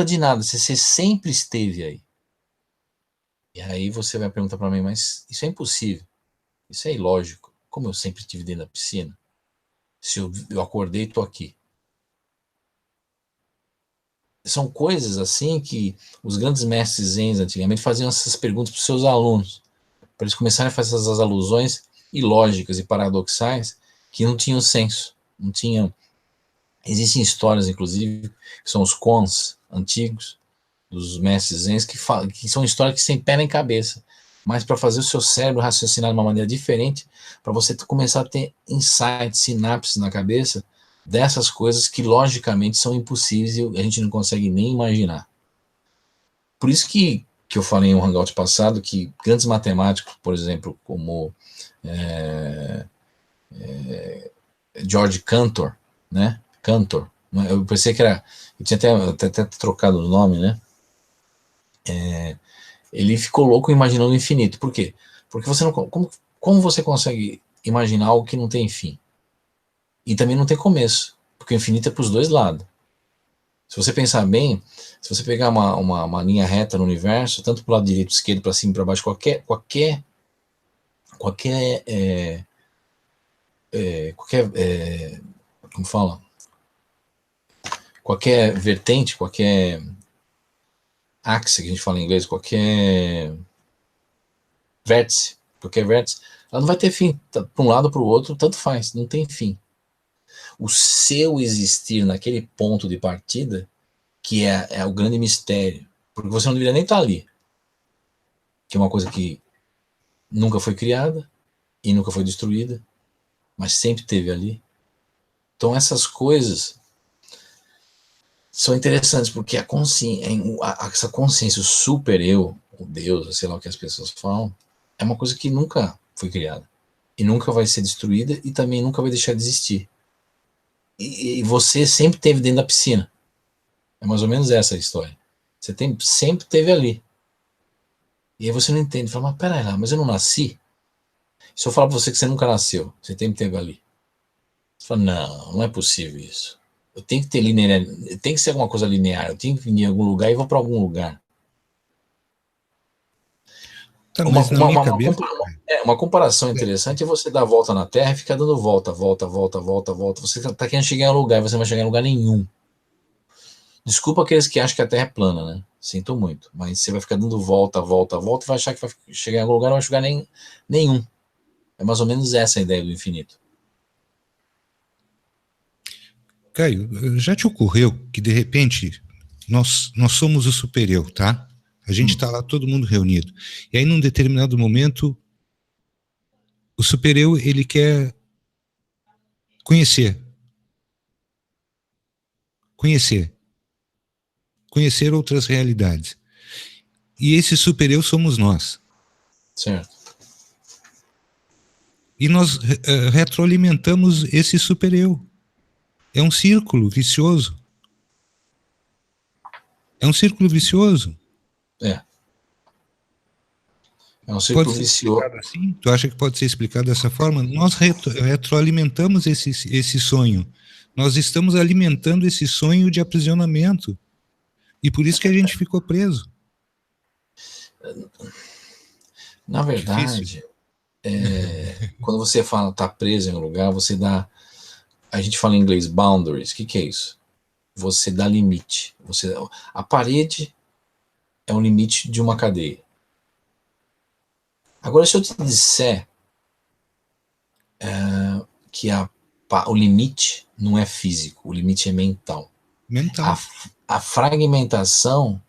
de nada, você sempre esteve aí. E aí você vai perguntar pra mim, mas isso é impossível, isso é ilógico, como eu sempre estive dentro da piscina? Se eu acordei e tô aqui. São coisas assim que os grandes mestres zen antigamente faziam essas perguntas para os seus alunos, para eles começarem a fazer essas alusões ilógicas e paradoxais que não tinham senso, não tinham. Existem histórias, inclusive, que são os cons antigos dos mestres zen, que são histórias que sem pé nem cabeça, mas para fazer o seu cérebro raciocinar de uma maneira diferente, para você começar a ter insights, sinapses na cabeça dessas coisas que logicamente são impossíveis e a gente não consegue nem imaginar. Por isso que eu falei em um hangout passado que grandes matemáticos, por exemplo, como George Cantor, né? Cantor, eu pensei que era, eu tinha até trocado o nome, né? Ele ficou louco imaginando o infinito. Por quê? Porque você não, como você consegue imaginar algo que não tem fim? E também não tem começo, porque o infinito é para os dois lados. Se você pensar bem, se você pegar uma linha reta no universo, tanto para o lado direito, esquerdo, para cima, para baixo, qualquer como fala? Qualquer vertente, qualquer axis que a gente fala em inglês, qualquer vértice, ela não vai ter fim, para um lado ou para o outro, tanto faz, não tem fim. O seu existir naquele ponto de partida, que é o grande mistério, porque você não deveria nem estar ali, que é uma coisa que nunca foi criada e nunca foi destruída, mas sempre esteve ali. Então essas coisas são interessantes, porque essa consciência, o super eu, o Deus, sei lá o que as pessoas falam, é uma coisa que nunca foi criada e nunca vai ser destruída e também nunca vai deixar de existir. E você sempre esteve dentro da piscina. É mais ou menos essa a história. Você sempre esteve ali. E aí você não entende. Fala, mas peraí lá, mas eu não nasci? Se eu falar pra você que você nunca nasceu, você sempre esteve ali. Você fala, não é possível isso. Eu tenho que ter linear, tem que ser alguma coisa linear. Eu tenho que vir em algum lugar e vou para algum lugar. Tá, mas na minha cabeça... Uma comparação interessante é você dar a volta na Terra e ficar dando volta. Você está querendo chegar em um lugar e você não vai chegar em lugar nenhum. Desculpa aqueles que acham que a Terra é plana, né? Sinto muito. Mas você vai ficar dando volta e vai achar que vai chegar em algum lugar e não vai chegar nenhum. É mais ou menos essa a ideia do infinito. Caio, já te ocorreu que de repente nós somos o super-eu, tá? A gente está lá todo mundo reunido. E aí num determinado momento o super-eu ele quer Conhecer. Conhecer. Conhecer outras realidades. E esse super-eu somos nós. Certo. E nós retroalimentamos esse super-eu. É um círculo vicioso. É um círculo vicioso. É. É um círculo Pode ser vicioso. explicado assim? Tu acha que pode ser explicado dessa forma? Nós retroalimentamos esse sonho. Nós estamos alimentando esse sonho de aprisionamento. E por isso que a gente ficou preso. Na verdade, quando você fala tá preso em um lugar, você dá... A gente fala em inglês boundaries. O que é isso? Você dá limite. A parede é um limite de uma cadeia. Agora, se eu te disser que o limite não é físico, o limite é mental. Mental. A fragmentação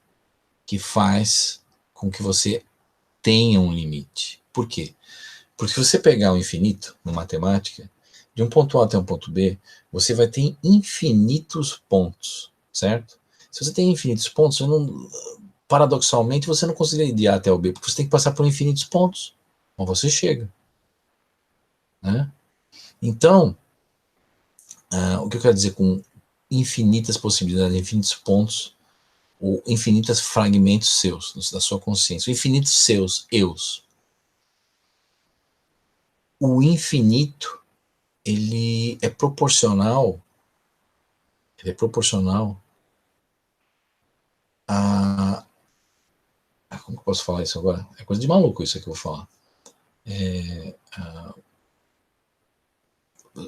que faz com que você tenha um limite. Por quê? Porque se você pegar o infinito, na matemática, de um ponto A até um ponto B, você vai ter infinitos pontos, certo? Se você tem infinitos pontos, paradoxalmente, você não conseguiria ir de A até o B, porque você tem que passar por infinitos pontos, mas você chega. Né? Então, o que eu quero dizer com infinitas possibilidades, infinitos pontos, ou infinitos fragmentos seus, da sua consciência, infinitos seus eus. O infinito, ele é proporcional a... Como que eu posso falar isso agora? É coisa de maluco isso que eu vou falar.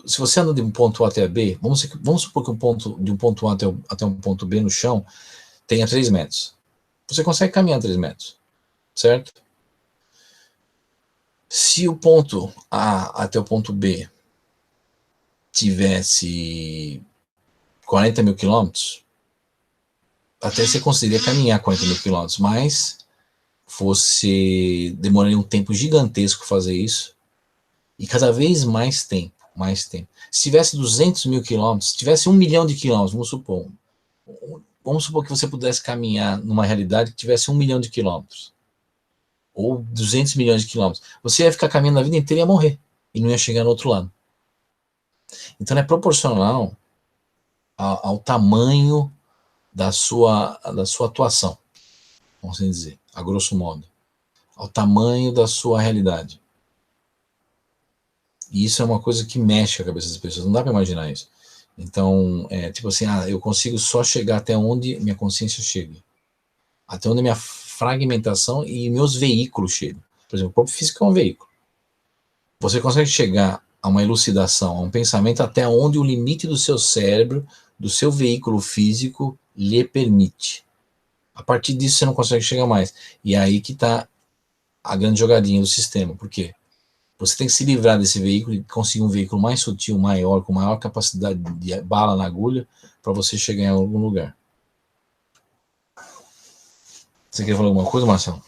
Se você anda de um ponto A até B, vamos supor que de um ponto A até um ponto B no chão tenha 3 metros. Você consegue caminhar 3 metros, certo? Se o ponto A até o ponto B tivesse 40 mil quilômetros, até você conseguiria caminhar 40 mil quilômetros, mas você demoraria um tempo gigantesco fazer isso, e cada vez mais tempo. Se tivesse 200 mil quilômetros, se tivesse 1 milhão de quilômetros, vamos supor que você pudesse caminhar numa realidade que tivesse 1 milhão de quilômetros, ou 200 milhões de quilômetros, você ia ficar caminhando a vida inteira e ia morrer, e não ia chegar no outro lado. Então é proporcional ao tamanho da sua atuação, vamos assim dizer, a grosso modo, ao tamanho da sua realidade. E isso é uma coisa que mexe com a cabeça das pessoas, não dá para imaginar isso. Então, tipo assim, eu consigo só chegar até onde minha consciência chega, até onde minha fragmentação e meus veículos chegam. Por exemplo, o corpo físico é um veículo. Você consegue chegar a uma elucidação, a um pensamento até onde o limite do seu cérebro, do seu veículo físico, lhe permite. A partir disso você não consegue chegar mais. E é aí que está a grande jogadinha do sistema. Por quê? Você tem que se livrar desse veículo e conseguir um veículo mais sutil, maior, com maior capacidade de bala na agulha, para você chegar em algum lugar. Você quer falar alguma coisa, Marcelo?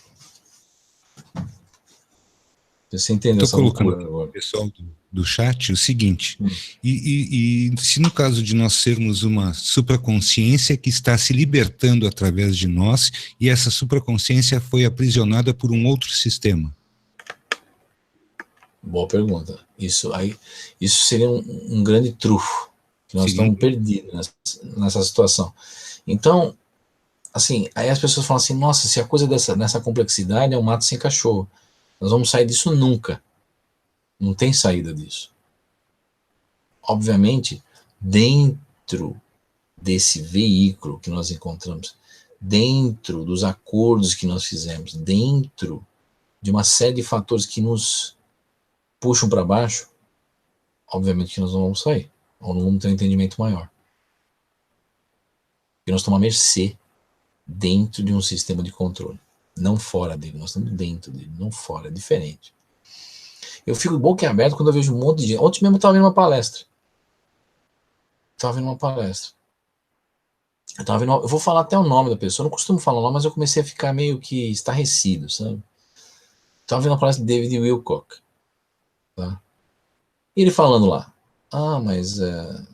Você entendeu essa loucura agora? Pessoal do chat, o seguinte, e se no caso de nós sermos uma supraconsciência que está se libertando através de nós, e essa supraconsciência foi aprisionada por um outro sistema? Boa pergunta. Isso seria um grande trufo, que nós estamos perdidos nessa situação. Então, assim, aí as pessoas falam assim, nossa, se a coisa nessa complexidade é um mato sem cachorro, nós vamos sair disso nunca. Não tem saída disso. Obviamente, dentro desse veículo que nós encontramos, dentro dos acordos que nós fizemos, dentro de uma série de fatores que nos puxam para baixo, obviamente que nós não vamos sair, ou não vamos ter um entendimento maior. Porque nós estamos à mercê dentro de um sistema de controle, não fora dele, nós estamos dentro dele, não fora, é diferente. Eu fico boca aberta quando eu vejo um monte de gente. Ontem mesmo eu estava vendo uma palestra. Eu vou falar até o nome da pessoa, eu não costumo falar o nome, mas eu comecei a ficar meio que estarrecido, sabe? Estava vendo uma palestra de David Wilcock. Tá? E ele falando lá, mas o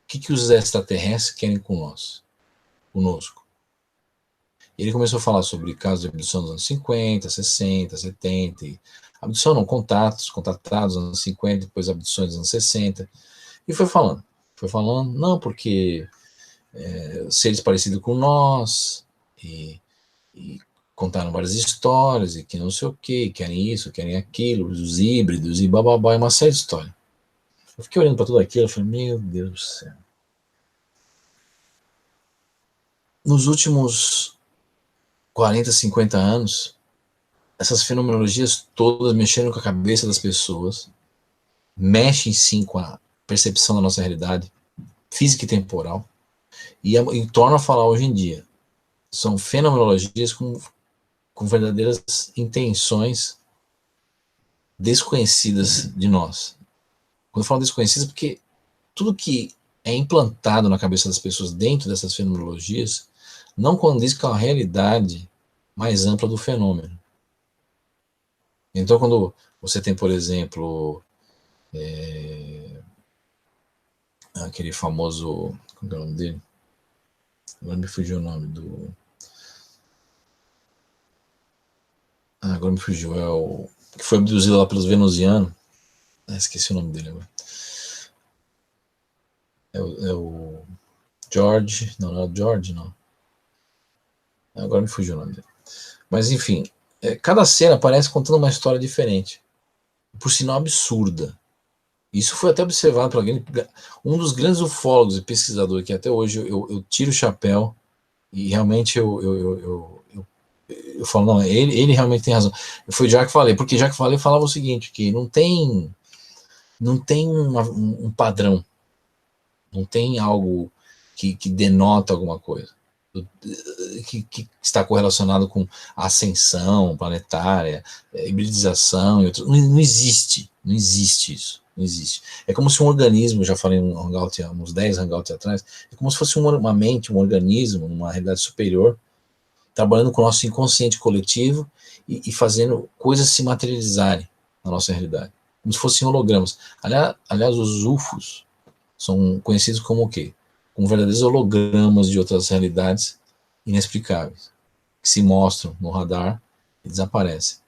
que os extraterrestres querem conosco? Ele começou a falar sobre casos de abdução dos anos 50, 60, 70. Abdução não, contatados nos anos 50, depois abduções dos anos 60. E foi falando, não, porque seres parecidos com nós, e contaram várias histórias, e que não sei o que, querem isso, querem aquilo, os híbridos, e bababá, e uma série de histórias. Eu fiquei olhando para tudo aquilo, e falei, meu Deus do céu. Nos últimos 40, 50 anos, essas fenomenologias todas mexeram com a cabeça das pessoas, mexem sim com a percepção da nossa realidade, física e temporal, e torna a falar hoje em dia. São fenomenologias com verdadeiras intenções desconhecidas de nós. Quando eu falo desconhecidas, porque tudo que é implantado na cabeça das pessoas dentro dessas fenomenologias não condiz com a realidade mais ampla do fenômeno. Então, quando você tem, por exemplo, aquele famoso... Como é o nome dele? Agora me fugiu o nome do... agora me fugiu. É o que foi abduzido lá pelos venusianos. Esqueci o nome dele agora. É o George... Não é o George, não. Agora me fugiu o nome dele. Mas, enfim, cada cena parece contando uma história diferente. Por sinal absurda. Isso foi até observado por alguém, um dos grandes ufólogos e pesquisadores que até hoje eu tiro o chapéu e realmente eu falo, não, ele realmente tem razão. Foi Jacques Vallée, porque Jacques Vallée falava o seguinte, que não tem um padrão, não tem algo que denota alguma coisa, que está correlacionado com ascensão planetária, hibridização e outros. Não existe isso. Não existe. É como se um organismo, já falei um hangout, uns 10 hangouts atrás, é como se fosse uma mente, um organismo, uma realidade superior, trabalhando com o nosso inconsciente coletivo e fazendo coisas se materializarem na nossa realidade, como se fossem hologramas. Aliás, os UFOs são conhecidos como o quê? Como verdadeiros hologramas de outras realidades inexplicáveis, que se mostram no radar e desaparecem.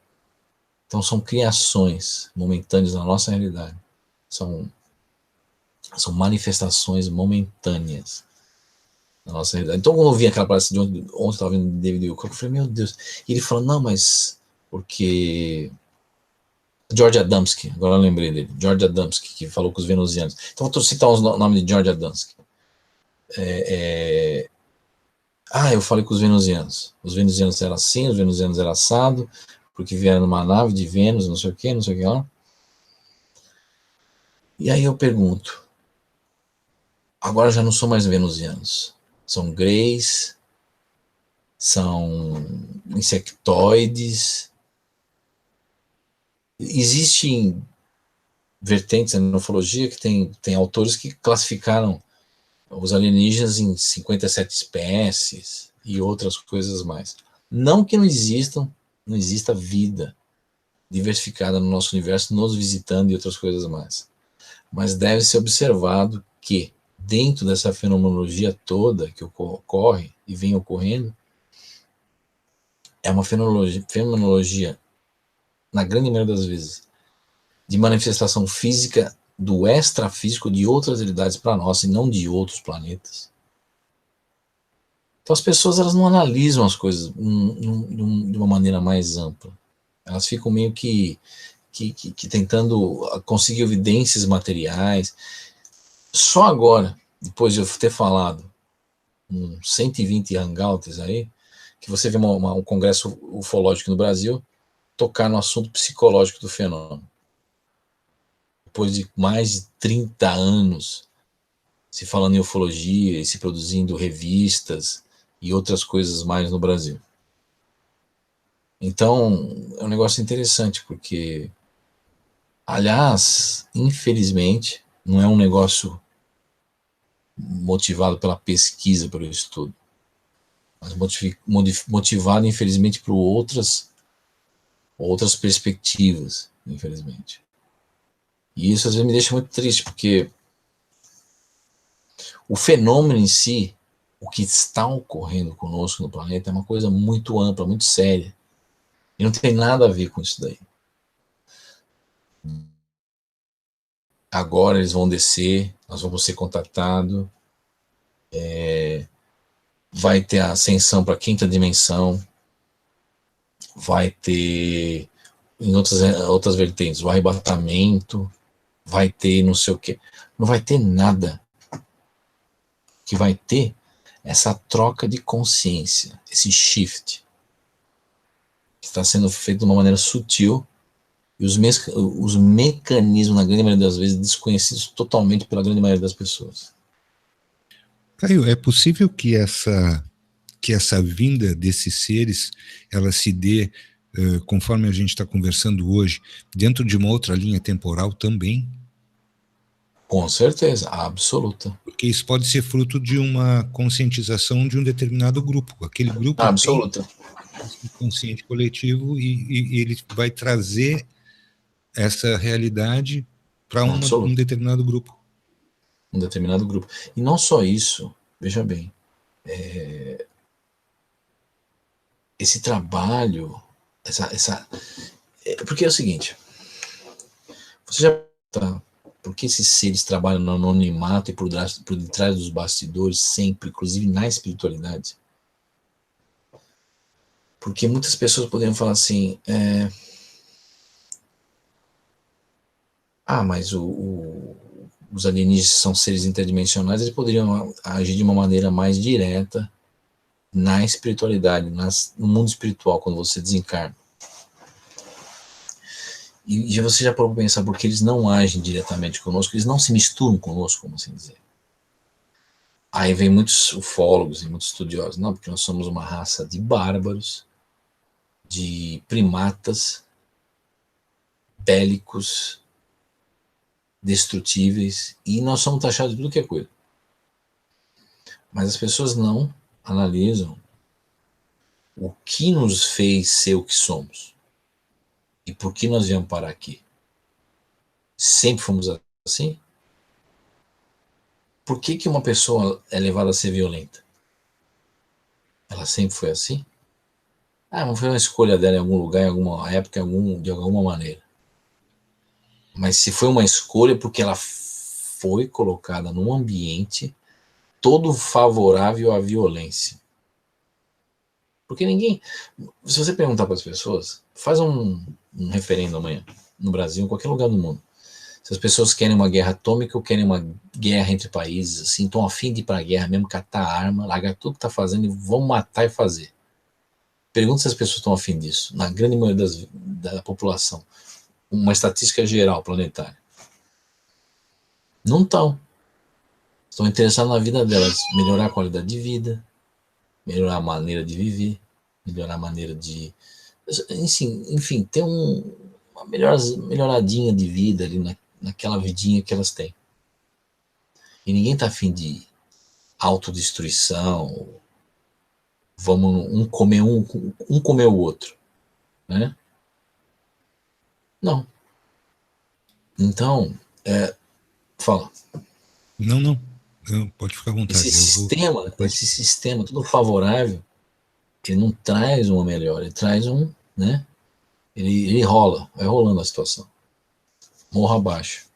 Então são criações momentâneas na nossa realidade. São manifestações momentâneas na nossa realidade. Então, quando eu vi aquela palestra de ontem eu estava vendo David Wilcock, eu falei, meu Deus. E ele falou, não, mas porque George Adamski, agora eu lembrei dele, George Adamski, que falou com os venusianos. Então, vou citar os nomes de George Adamski. Eu falei com os venusianos. Os venusianos eram assim, os venusianos eram assado, porque vieram numa nave de Vênus, não sei o que lá. E aí eu pergunto, agora já não são mais venusianos, são greys, são insectoides. Existem vertentes na ufologia que tem autores que classificaram os alienígenas em 57 espécies e outras coisas mais. Não que não exista vida diversificada no nosso universo, nos visitando e outras coisas mais. Mas deve ser observado que, dentro dessa fenomenologia toda que ocorre e vem ocorrendo, é uma fenomenologia, na grande maioria das vezes, de manifestação física do extrafísico de outras realidades para nós, e não de outros planetas. Então as pessoas elas não analisam as coisas de uma maneira mais ampla. Elas ficam meio que tentando conseguir evidências materiais. Só agora, depois de eu ter falado 120 hangouts aí, que você vê um congresso ufológico no Brasil tocar no assunto psicológico do fenômeno. Depois de mais de 30 anos se falando em ufologia e se produzindo revistas e outras coisas mais no Brasil. Então, é um negócio interessante, porque, aliás, infelizmente, não é um negócio motivado pela pesquisa, pelo estudo, mas motivado, infelizmente, por outras perspectivas, infelizmente. E isso às vezes me deixa muito triste, porque o fenômeno em si, o que está ocorrendo conosco no planeta, é uma coisa muito ampla, muito séria. E não tem nada a ver com isso daí. Agora eles vão descer, nós vamos ser contatados, vai ter a ascensão para a quinta dimensão, vai ter, em outras vertentes, o arrebatamento, vai ter não sei o quê. Não vai ter nada. O que vai ter essa troca de consciência, esse shift, que está sendo feito de uma maneira sutil, e os mecanismos, na grande maioria das vezes, desconhecidos totalmente pela grande maioria das pessoas. Caio, é possível que essa vinda desses seres, ela se dê, conforme a gente está conversando hoje, dentro de uma outra linha temporal também? Com certeza, absoluta. Porque isso pode ser fruto de uma conscientização de um determinado grupo. Aquele grupo Absoluta. tem esse consciente coletivo e ele vai trazer essa realidade para um determinado grupo. Um determinado grupo. E não só isso, veja bem, esse trabalho, porque é o seguinte, você já tá, por que esses seres trabalham no anonimato e por detrás dos bastidores sempre, inclusive na espiritualidade? Porque muitas pessoas poderiam falar assim, mas os alienígenas são seres interdimensionais, eles poderiam agir de uma maneira mais direta na espiritualidade, no mundo espiritual, quando você desencarna. E você já parou para pensar porque eles não agem diretamente conosco, eles não se misturam conosco, como assim dizer. Aí vem muitos ufólogos e muitos estudiosos, não, porque nós somos uma raça de bárbaros, de primatas, bélicos, destrutíveis, e nós somos taxados de tudo que é coisa. Mas as pessoas não analisam o que nos fez ser o que somos. E por que nós viemos parar aqui? Sempre fomos assim? Por que uma pessoa é levada a ser violenta? Ela sempre foi assim? Não foi uma escolha dela em algum lugar, em alguma época, de alguma maneira. Mas se foi uma escolha, porque ela foi colocada num ambiente todo favorável à violência. Porque ninguém... Se você perguntar para as pessoas, faz um referendo amanhã, no Brasil, em qualquer lugar do mundo. Se as pessoas querem uma guerra atômica ou querem uma guerra entre países, assim, estão a fim de ir para a guerra mesmo, catar a arma, largar tudo que está fazendo e vão matar e fazer. Pergunta se as pessoas estão a fim disso, na grande maioria da população. Uma estatística geral, planetária. Não estão. Estão interessados na vida delas, melhorar a qualidade de vida, melhorar a maneira de viver, melhorar a maneira de... Enfim, ter uma melhoradinha de vida ali naquela vidinha que elas têm. E ninguém está afim de autodestruição, vamos um comer o outro, né? Não. Então, fala. Não, pode ficar à vontade. Esse sistema todo favorável, ele não traz uma melhora, ele traz né? Ele rola, vai rolando a situação. Morro abaixo.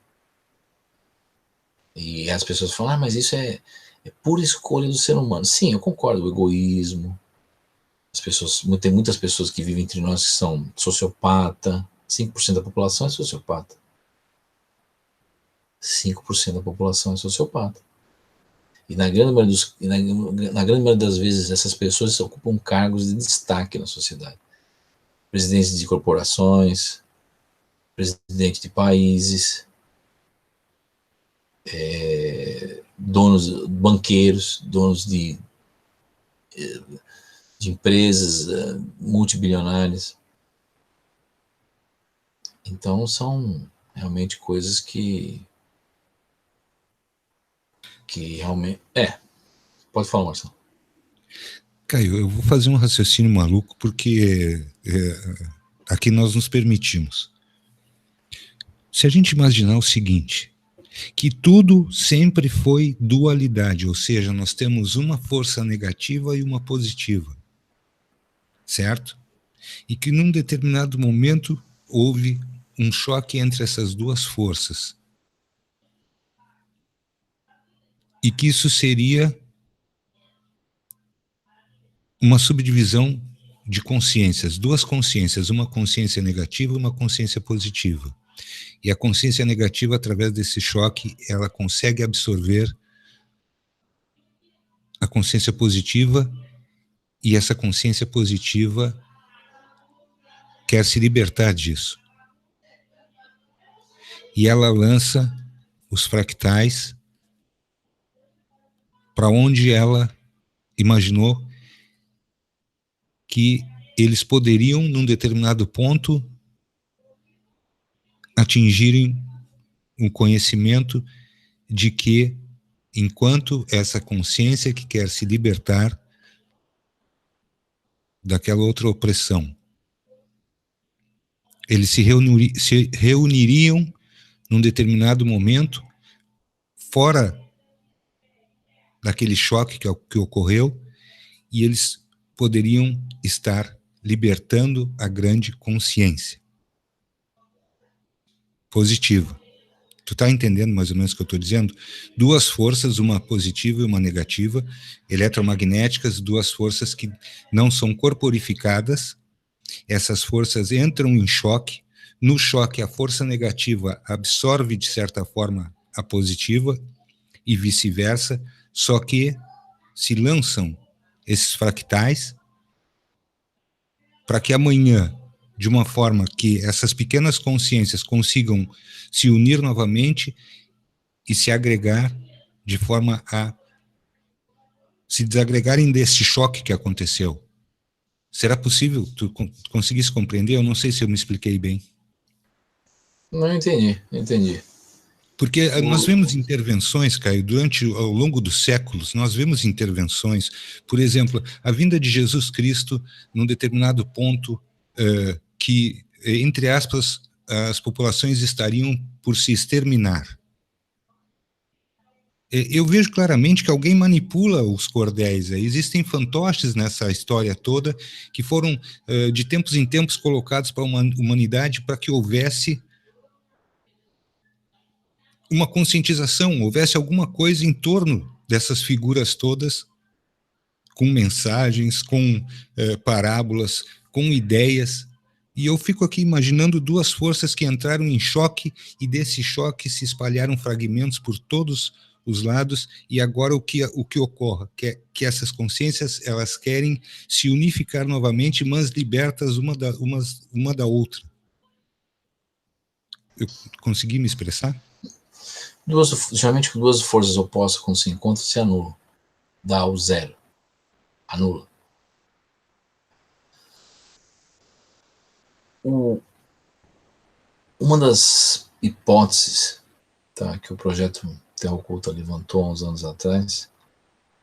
E as pessoas falam, mas isso é pura escolha do ser humano. Sim, eu concordo, o egoísmo. Tem muitas pessoas que vivem entre nós que são sociopata. 5% da população é sociopata. 5% da população é sociopata. E na grande maioria das vezes essas pessoas ocupam cargos de destaque na sociedade. Presidentes de corporações, presidente de países, banqueiros, donos de empresas multibilionárias. Então são realmente coisas que realmente... Pode falar, Marcelo. Caio, eu vou fazer um raciocínio maluco porque aqui nós nos permitimos. Se a gente imaginar o seguinte, que tudo sempre foi dualidade, ou seja, nós temos uma força negativa e uma positiva, certo? E que num determinado momento houve um choque entre essas duas forças. E que isso seria uma subdivisão de consciências, duas consciências, uma consciência negativa e uma consciência positiva. E a consciência negativa, através desse choque, ela consegue absorver a consciência positiva, e essa consciência positiva quer se libertar disso. E ela lança os fractais para onde ela imaginou que eles poderiam, num determinado ponto, atingirem um conhecimento de que, enquanto essa consciência que quer se libertar daquela outra opressão, eles se reuniriam num determinado momento, fora daquele choque que ocorreu, e eles poderiam estar libertando a grande consciência positiva. Tu tá entendendo mais ou menos o que eu estou dizendo? Duas forças, uma positiva e uma negativa, eletromagnéticas, duas forças que não são corporificadas. Essas forças entram em choque. No choque, a força negativa absorve, de certa forma, a positiva e vice-versa, só que se lançam esses fractais para que amanhã, de uma forma que essas pequenas consciências consigam se unir novamente e se agregar de forma a se desagregarem desse choque que aconteceu. Será possível tu conseguisse compreender? Eu não sei se eu me expliquei bem. Não entendi. Porque nós vemos intervenções, Caio, ao longo dos séculos, nós vemos intervenções, por exemplo, a vinda de Jesus Cristo num determinado ponto que, entre aspas, as populações estariam por se exterminar. Eu vejo claramente que alguém manipula os cordéis. Existem fantoches nessa história toda que foram, de tempos em tempos, colocados para a humanidade para que houvesse uma conscientização, houvesse alguma coisa em torno dessas figuras todas, com mensagens, com parábolas, com ideias. E eu fico aqui imaginando duas forças que entraram em choque, e desse choque se espalharam fragmentos por todos os lados, e agora o que ocorre? Que essas consciências, elas querem se unificar novamente, mas libertas uma da outra. Eu consegui me expressar? Geralmente, duas forças opostas, quando se encontram, se anulam. Dá o zero. Anula. Uma das hipóteses, tá, que o projeto Terra Oculta levantou há uns anos atrás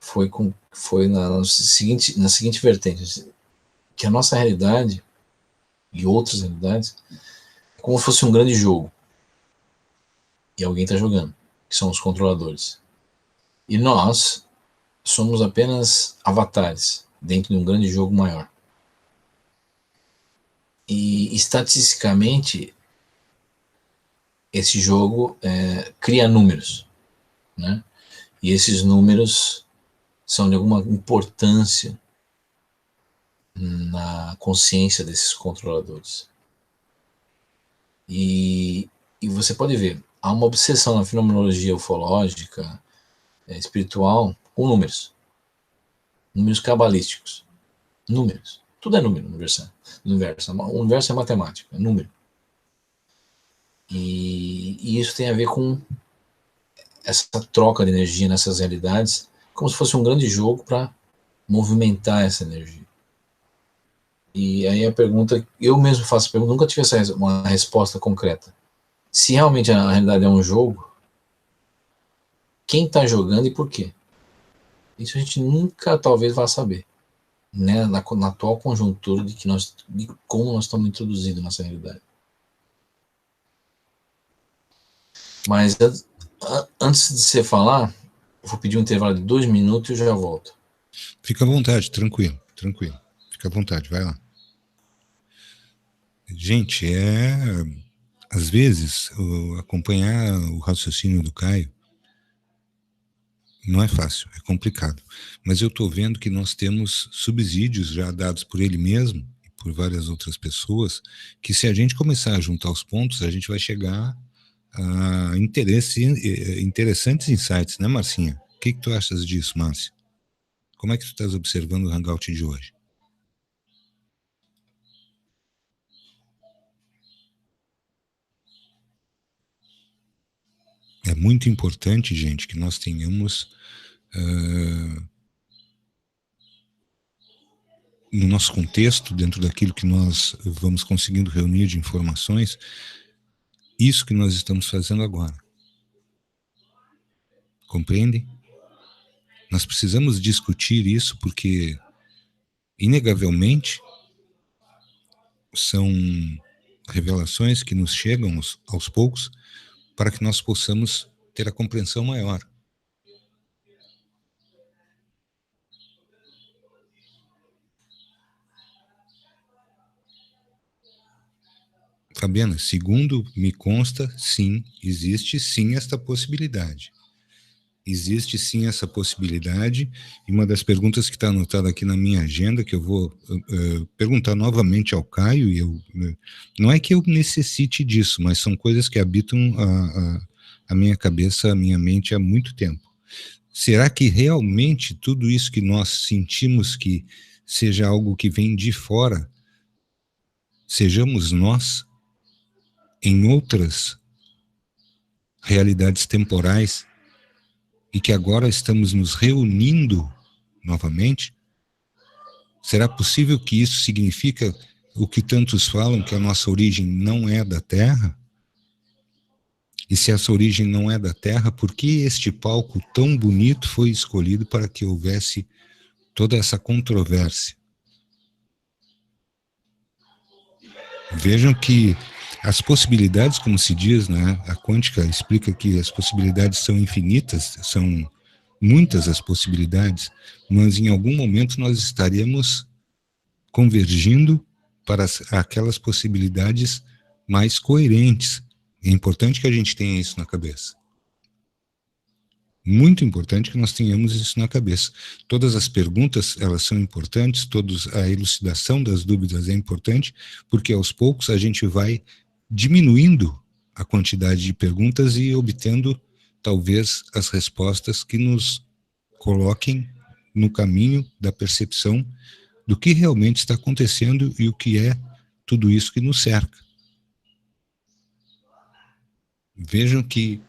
foi na seguinte vertente, que a nossa realidade e outras realidades é como se fosse um grande jogo. E alguém está jogando, que são os controladores. E nós somos apenas avatares dentro de um grande jogo maior. E estatisticamente, esse jogo cria números, né? E esses números são de alguma importância na consciência desses controladores. E você pode ver, há uma obsessão na fenomenologia ufológica, espiritual, com números. Números cabalísticos. Números. Tudo é número no universo. O universo é matemático, é número. E isso tem a ver com essa troca de energia nessas realidades, como se fosse um grande jogo para movimentar essa energia. E aí a pergunta, eu mesmo faço a pergunta, nunca tive uma resposta concreta. Se realmente a realidade é um jogo, quem está jogando e por quê? Isso a gente nunca talvez vá saber, né? Na atual conjuntura de como nós estamos introduzidos nessa realidade. Mas antes de você falar, eu vou pedir um intervalo de 2 minutos e eu já volto. Fica à vontade, tranquilo, tranquilo. Fica à vontade, vai lá. Gente, às vezes, acompanhar o raciocínio do Caio não é fácil, é complicado. Mas eu estou vendo que nós temos subsídios já dados por ele mesmo e por várias outras pessoas, que se a gente começar a juntar os pontos, a gente vai chegar a interessantes insights, né, Marcinha? O que tu achas disso, Márcia? Como é que tu estás observando o Hangout de hoje? É muito importante, gente, que nós tenhamos no nosso contexto, dentro daquilo que nós vamos conseguindo reunir de informações, isso que nós estamos fazendo agora. Compreendem? Nós precisamos discutir isso porque, inegavelmente, são revelações que nos chegam aos poucos para que nós possamos ter a compreensão maior. Fabiana, segundo me consta, sim, existe sim esta possibilidade. Existe sim essa possibilidade, e uma das perguntas que está anotada aqui na minha agenda, que eu vou perguntar novamente ao Caio, e não é que eu necessite disso, mas são coisas que habitam a minha cabeça, a minha mente há muito tempo. Será que realmente tudo isso que nós sentimos que seja algo que vem de fora, sejamos nós, em outras realidades temporais, e que agora estamos nos reunindo novamente? Será possível que isso significa o que tantos falam, que a nossa origem não é da Terra? E se essa origem não é da Terra, por que este palco tão bonito foi escolhido para que houvesse toda essa controvérsia? Vejam que as possibilidades, como se diz, né, a quântica explica que as possibilidades são infinitas, são muitas as possibilidades, mas em algum momento nós estaremos convergindo para aquelas possibilidades mais coerentes. É importante que a gente tenha isso na cabeça. Muito importante que nós tenhamos isso na cabeça. Todas as perguntas, elas são importantes, a elucidação das dúvidas é importante, porque aos poucos a gente vai diminuindo a quantidade de perguntas e obtendo, talvez, as respostas que nos coloquem no caminho da percepção do que realmente está acontecendo e o que é tudo isso que nos cerca. Vejam que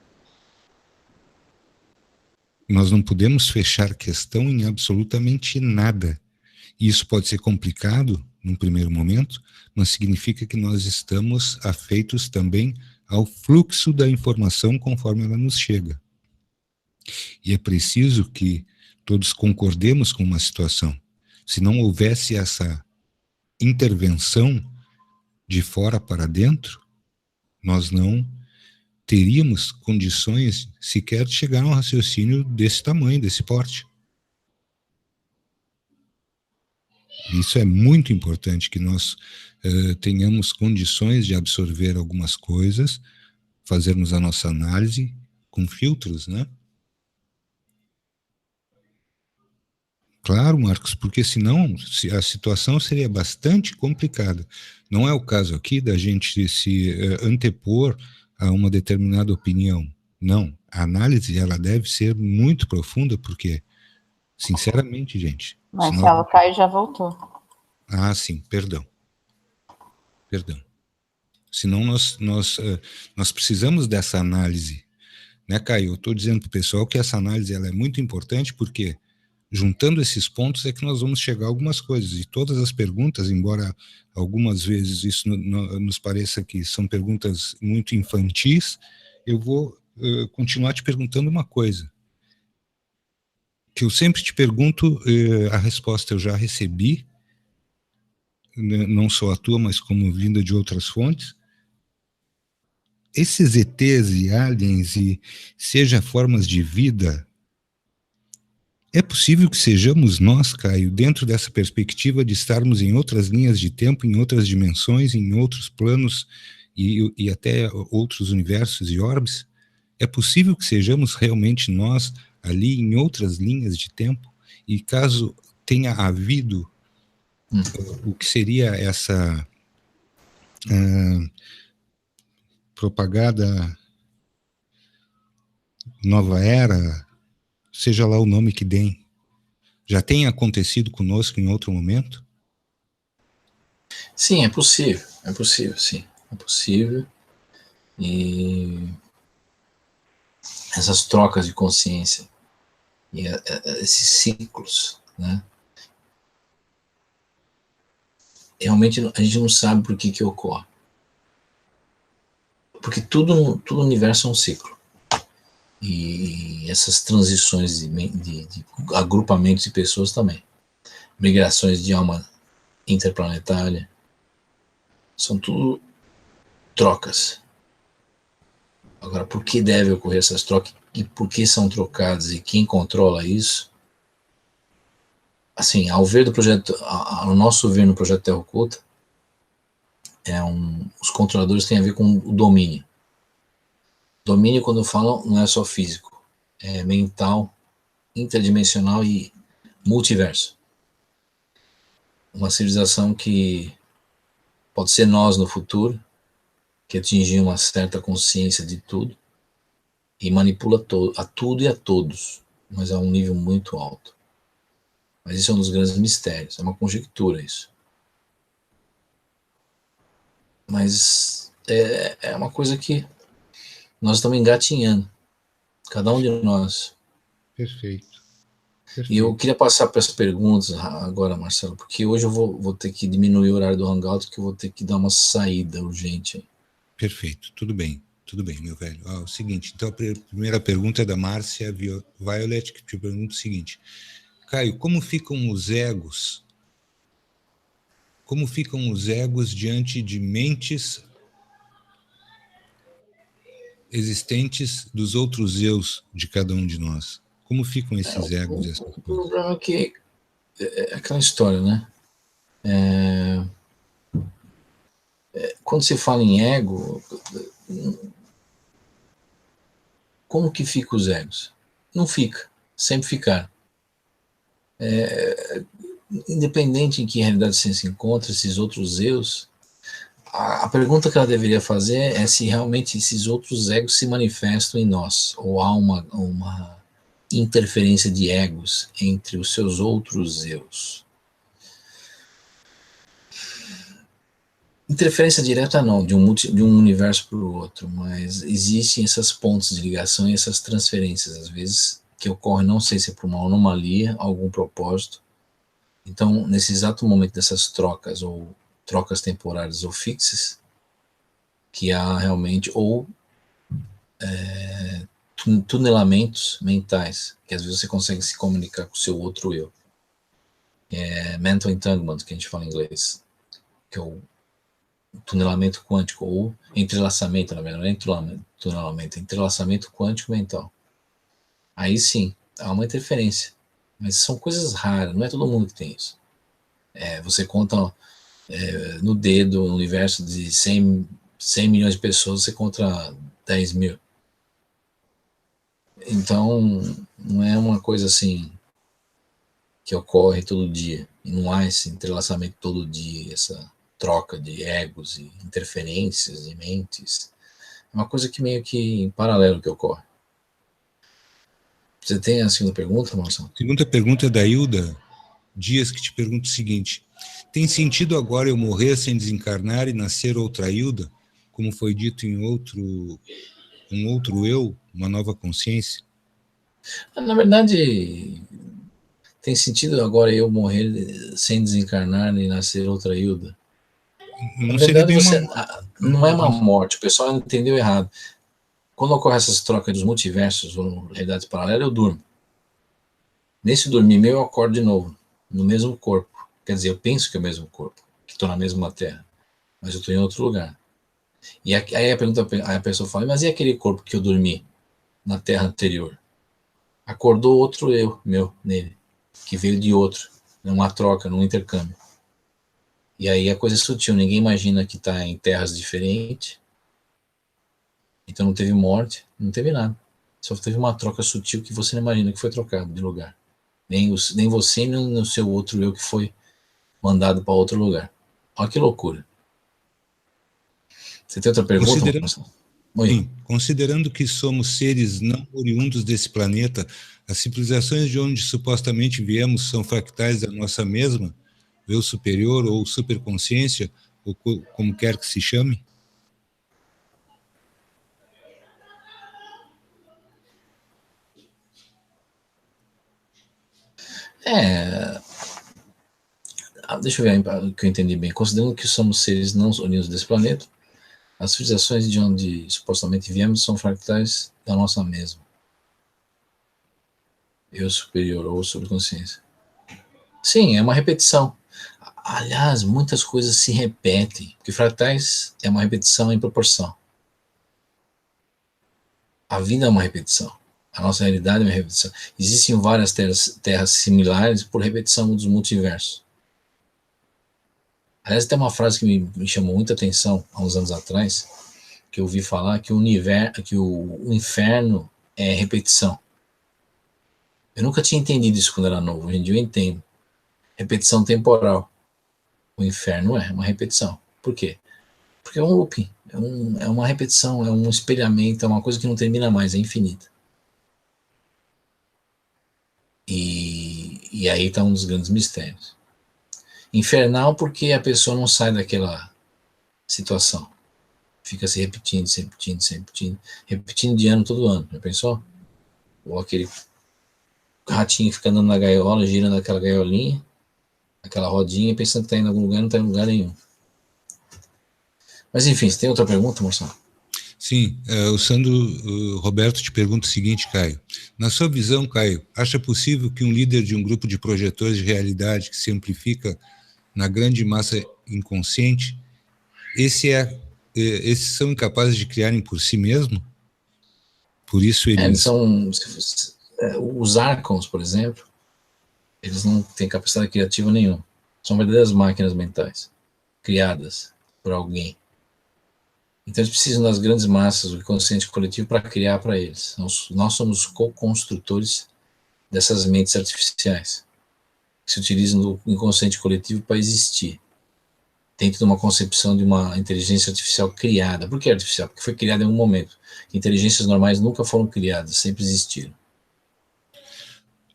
nós não podemos fechar questão em absolutamente nada. Isso pode ser complicado num primeiro momento, mas significa que nós estamos afeitos também ao fluxo da informação conforme ela nos chega. E é preciso que todos concordemos com uma situação. Se não houvesse essa intervenção de fora para dentro, nós não teríamos condições sequer de chegar a um raciocínio desse tamanho, desse porte. Isso é muito importante, que nós tenhamos condições de absorver algumas coisas, fazermos a nossa análise com filtros, né? Claro, Marcos, porque senão a situação seria bastante complicada. Não é o caso aqui da gente se antepor a uma determinada opinião. Não, a análise ela deve ser muito profunda, porque, sinceramente, gente... Marcelo, Caio já voltou. Ah, sim, perdão. Senão nós precisamos dessa análise, né, Caio? Eu estou dizendo para o pessoal que essa análise ela é muito importante, porque juntando esses pontos é que nós vamos chegar a algumas coisas, e todas as perguntas, embora algumas vezes isso nos pareça que são perguntas muito infantis, eu vou continuar te perguntando uma coisa, que eu sempre te pergunto, a resposta eu já recebi, não só a tua, mas como vinda de outras fontes. esses ETs e aliens e seja formas de vida, é possível que sejamos nós, Caio, dentro dessa perspectiva de estarmos em outras linhas de tempo, em outras dimensões, em outros planos e até outros universos e orbes? É possível que sejamos realmente nós ali em outras linhas de tempo? E caso tenha havido o que seria essa propagada nova era, seja lá o nome que deem, já tenha acontecido conosco em outro momento? Sim, é possível, sim, é possível. E essas trocas de consciência e esses ciclos, né? Realmente a gente não sabe por que ocorre. Porque tudo no universo é um ciclo. E essas transições de agrupamentos de pessoas também. Migrações de alma interplanetária. São tudo trocas. Agora, por que deve ocorrer essas trocas e por que são trocadas e quem controla isso? Assim, ao ver do projeto, ao nosso ver no projeto Terra Oculta, os controladores têm a ver com o domínio. Domínio, quando falam, não é só físico, é mental, interdimensional e multiverso. Uma civilização que pode ser nós no futuro, que atingiu uma certa consciência de tudo e manipula a tudo e a todos, mas a um nível muito alto. Mas isso é um dos grandes mistérios, é uma conjectura isso. Mas é uma coisa que nós estamos engatinhando, cada um de nós. Perfeito. E eu queria passar para as perguntas agora, Marcelo, porque hoje eu vou ter que diminuir o horário do Hangout, que eu vou ter que dar uma saída urgente. Perfeito, tudo bem, meu velho. O seguinte, então a primeira pergunta é da Márcia Violet, que te pergunta o seguinte: Caio, como ficam os egos? Como ficam os egos diante de mentes existentes dos outros eus de cada um de nós? Como ficam esses egos? O problema é que é aquela história, né? Quando se fala em ego, como que fica os egos? Não fica, sempre ficaram. Independente em que realidade você se encontra, esses outros eus, a pergunta que ela deveria fazer é se realmente esses outros egos se manifestam em nós, ou há uma interferência de egos entre os seus outros eus. Interferência direta não, de um universo para o outro, mas existem essas pontes de ligação e essas transferências, às vezes, que ocorrem, não sei se é por uma anomalia, algum propósito. Então, nesse exato momento dessas trocas, ou trocas temporárias ou fixas, que há realmente, ou tunelamentos mentais, que às vezes você consegue se comunicar com o seu outro eu. Mental entanglement, que a gente fala em inglês, que é o tunelamento quântico, ou entrelaçamento, na verdade, não é tunelamento, é entrelaçamento quântico mental. Aí sim, há uma interferência, mas são coisas raras, não é todo mundo que tem isso. Você conta no dedo, no universo de 100 milhões de pessoas, você conta 10 mil. Então, não é uma coisa assim que ocorre todo dia, e não há esse entrelaçamento todo dia, essa troca de egos e interferências de mentes. É uma coisa que meio que em paralelo que ocorre. Você tem a segunda pergunta, Marcelo? A segunda pergunta é da Hilda Dias, que te pergunta o seguinte: tem sentido agora eu morrer sem desencarnar e nascer outra Hilda, como foi dito em um outro eu, uma nova consciência? Na verdade, tem sentido agora eu morrer sem desencarnar e nascer outra Hilda? Na Não seria verdade, bem não é uma morte, o pessoal entendeu errado. Quando ocorre essas trocas dos multiversos ou realidades paralelas, eu durmo. Nesse dormir meu, eu acordo de novo, no mesmo corpo. Quer dizer, eu penso que é o mesmo corpo, que estou na mesma terra, mas eu estou em outro lugar. E aí a pessoa fala, mas e aquele corpo que eu dormi na Terra anterior? Acordou outro eu, meu, nele, que veio de outro, numa troca, num intercâmbio. E aí a coisa é sutil, ninguém imagina que está em terras diferentes, então não teve morte, não teve nada. Só teve uma troca sutil que você não imagina que foi trocado de lugar. Nem você, nem o seu outro eu que foi mandado para outro lugar. Olha que loucura. Você tem outra pergunta, Considerando, Marcelo? Oi. sim, considerando que somos seres não oriundos desse planeta, as civilizações de onde supostamente viemos são fractais da nossa mesma, eu superior ou superconsciência, ou como quer que se chame? É, deixa eu ver o que eu entendi bem. Considerando que somos seres não oriundos desse planeta, as civilizações de onde supostamente viemos são fractais da nossa mesma. Eu superior ou subconsciência. Sim, é uma repetição. Aliás, muitas coisas se repetem, porque fractais é uma repetição em proporção. A vida é uma repetição. A nossa realidade é uma repetição. Existem várias terras similares por repetição dos multiversos. Aliás, tem uma frase que me chamou muita atenção há uns anos atrás, que eu ouvi falar que o inferno é repetição. Eu nunca tinha entendido isso quando era novo, hoje em dia eu entendo. Repetição temporal. O inferno é uma repetição. Por quê? Porque é um looping, é uma repetição, é um espelhamento, é uma coisa que não termina mais, é infinita. E aí está um dos grandes mistérios. Infernal porque a pessoa não sai daquela situação. Fica se repetindo, se repetindo, se repetindo. Repetindo de ano todo ano, já pensou? Ou aquele ratinho fica andando na gaiola, girando aquela gaiolinha, aquela rodinha, pensando que está indo em algum lugar e não está em lugar nenhum. Mas enfim, você tem outra pergunta, Marcelo? Sim, o Sandro Roberto te pergunta o seguinte, Caio. Na sua visão, Caio, acha possível que um líder de um grupo de projetores de realidade que se amplifica na grande massa inconsciente, esses são incapazes de criarem por si mesmo? Por isso Eles eles... são... Os Archons, por exemplo, eles não têm capacidade criativa nenhuma. São verdadeiras máquinas mentais, criadas por alguém. Então eles precisam das grandes massas, do inconsciente coletivo, para criar para eles. Nós somos co-construtores dessas mentes artificiais, que se utilizam do inconsciente coletivo para existir, dentro de uma concepção de uma inteligência artificial criada. Por que artificial? Porque foi criada em um momento. Inteligências normais nunca foram criadas, sempre existiram.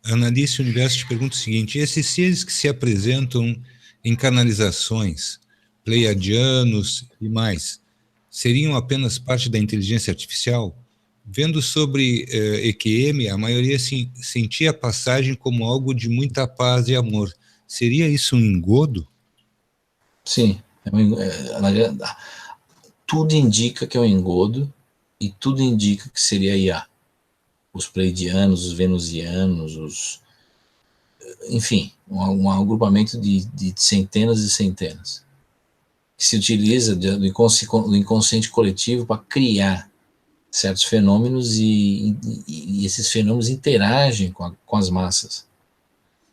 A Analice Universo te pergunta o seguinte, esses seres que se apresentam em canalizações, pleiadianos e mais, seriam apenas parte da inteligência artificial? Vendo sobre EQM, a maioria sentia a passagem como algo de muita paz e amor. Seria isso um engodo? Sim, tudo indica que é um engodo e tudo indica que seria IA. Os pleidianos, os venusianos, enfim, um agrupamento de centenas e centenas, que se utiliza do inconsciente coletivo para criar certos fenômenos e esses fenômenos interagem com as massas.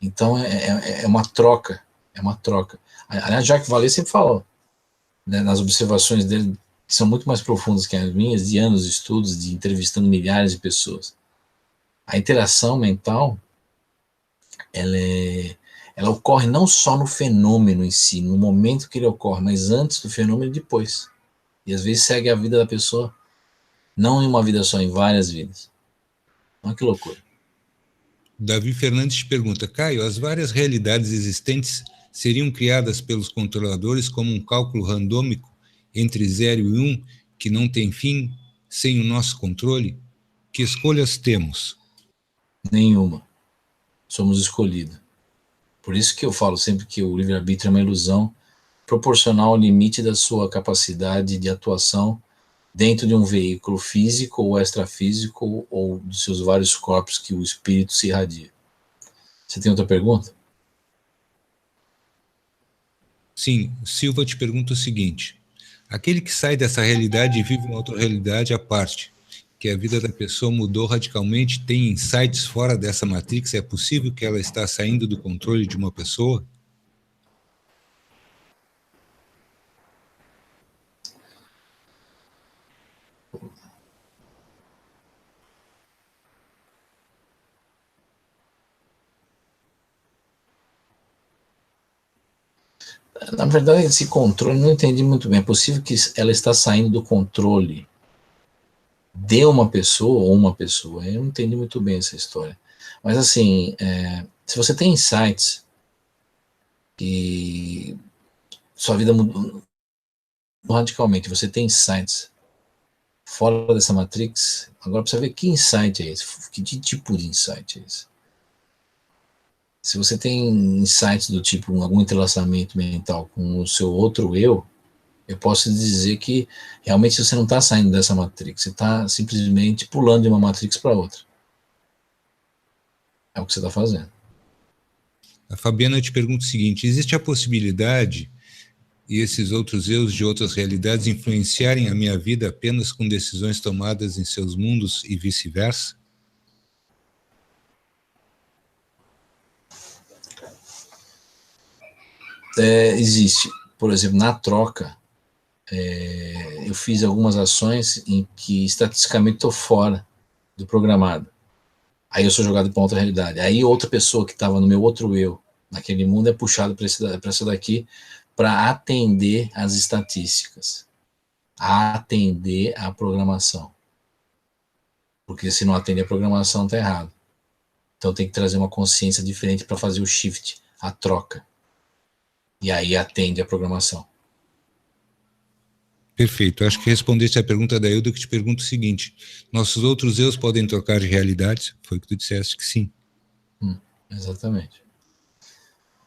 Então é uma troca, é uma troca. Aliás, Jacques Vallée sempre falou, né, nas observações dele, que são muito mais profundas que as minhas, de anos de estudos, de entrevistando milhares de pessoas. A interação mental, ela ocorre não só no fenômeno em si, no momento que ele ocorre, mas antes do fenômeno e depois. E às vezes segue a vida da pessoa, não em uma vida só, em várias vidas. Olha que loucura. Davi Fernandes te pergunta, Caio, as várias realidades existentes seriam criadas pelos controladores como um cálculo randômico entre 0 e 1, que não tem fim, sem o nosso controle? Que escolhas temos? Nenhuma. Somos escolhidos. Por isso que eu falo sempre que o livre-arbítrio é uma ilusão proporcional ao limite da sua capacidade de atuação dentro de um veículo físico ou extrafísico ou dos seus vários corpos que o espírito se irradia. Você tem outra pergunta? Sim, Silva te pergunta o seguinte, Aquele que sai dessa realidade e vive uma outra realidade à parte, que a vida da pessoa mudou radicalmente, tem insights fora dessa matrix, é possível que ela está saindo do controle de uma pessoa? Na verdade, esse controle, não entendi muito bem. É possível que ela está saindo do controle de uma pessoa ou uma pessoa. Eu não entendi muito bem essa história. Mas, assim, se você tem insights que sua vida mudou radicalmente, você tem insights fora dessa matrix, agora precisa ver que insight é esse, que tipo de insight é esse. Se você tem insights do tipo algum entrelaçamento mental com o seu outro eu posso dizer que realmente você não está saindo dessa matrix, você está simplesmente pulando de uma matrix para outra. É o que você está fazendo. A Fabiana te pergunta o seguinte: existe a possibilidade e esses outros eus de outras realidades influenciarem a minha vida apenas com decisões tomadas em seus mundos e vice-versa? Existe. Por exemplo, na troca, eu fiz algumas ações em que estatisticamente estou fora do programado. Aí eu sou jogado para outra realidade. Aí outra pessoa que estava no meu outro eu, naquele mundo, é puxado para essa daqui para atender as estatísticas, atender a programação. Porque se não atende a programação, está errado. Então tem que trazer uma consciência diferente para fazer o shift, a troca. E aí atende a programação. Perfeito. Acho que respondeste a pergunta da Hilda, que te pergunta o seguinte: nossos outros eus podem trocar de realidades? Foi o que tu disseste que sim. Exatamente.